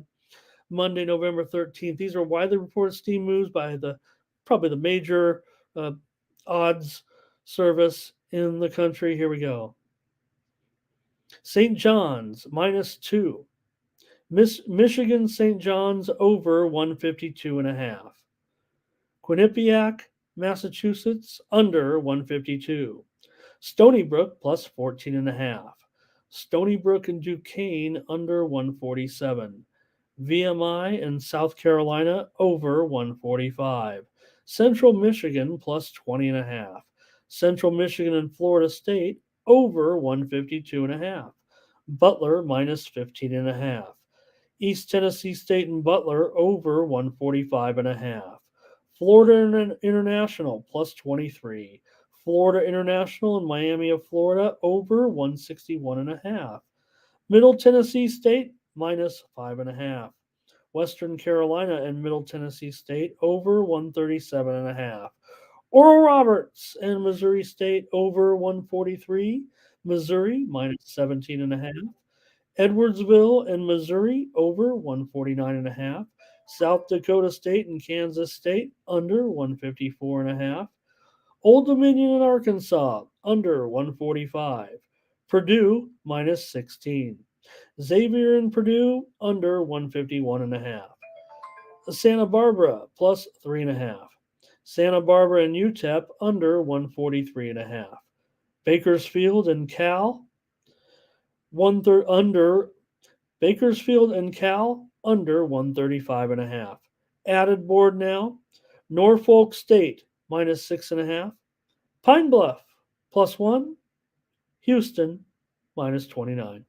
Monday, November 13th. These are widely reported Steam moves by probably the major uh, odds service in the country. Here we go. St. John's -2. Michigan St. John's over 152.5. Quinnipiac, Massachusetts under 152. Stony Brook +14.5. Stony Brook and Duquesne under 147. VMI in South Carolina over 145. Central Michigan +20.5. Central Michigan and Florida State over 152.5. Butler -15.5. East Tennessee State and Butler over 145.5. Florida International +23. Florida International and Miami of Florida over 161.5. Middle Tennessee State -5.5. Western Carolina and Middle Tennessee State over 137.5. Oral Roberts and Missouri State over 143. Missouri -17.5. Edwardsville and Missouri over 149.5. South Dakota State and Kansas State under 154.5. Old Dominion and Arkansas under 145. Purdue -16. Xavier and Purdue under 151.5. Santa Barbara +3.5. Santa Barbara and UTEP under 143.5. Bakersfield and Cal under Bakersfield and Cal under 135.5. Added board now. Norfolk State -6.5. Pine Bluff +1. Houston -29.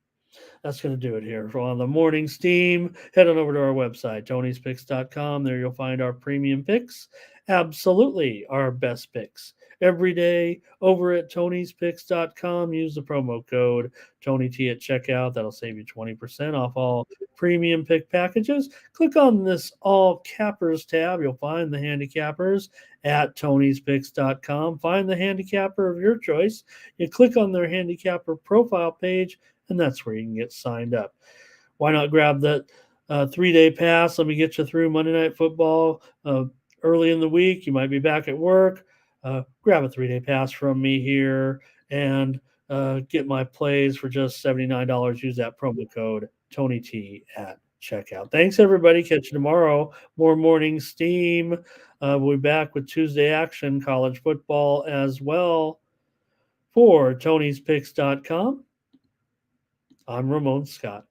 That's going to do it here on the morning steam. Head on over to our website, tonyspicks.com. There you'll find our premium picks. Absolutely our best picks every day over at tonyspicks.com. Use the promo code TonyT at checkout. That'll save you 20% off all premium pick packages. Click on this all cappers tab. You'll find the handicappers at tonyspicks.com. Find the handicapper of your choice. You click on their handicapper profile page, and that's where you can get signed up. Why not grab that 3-day pass? Let me get you through Monday Night Football early in the week. You might be back at work. Grab a 3-day pass from me here and get my plays for just $79. Use that promo code TonyT at checkout. Thanks, everybody. Catch you tomorrow. More morning steam. We'll be back with Tuesday action, college football as well. For Tony'sPicks.com, I'm Ramon Scott.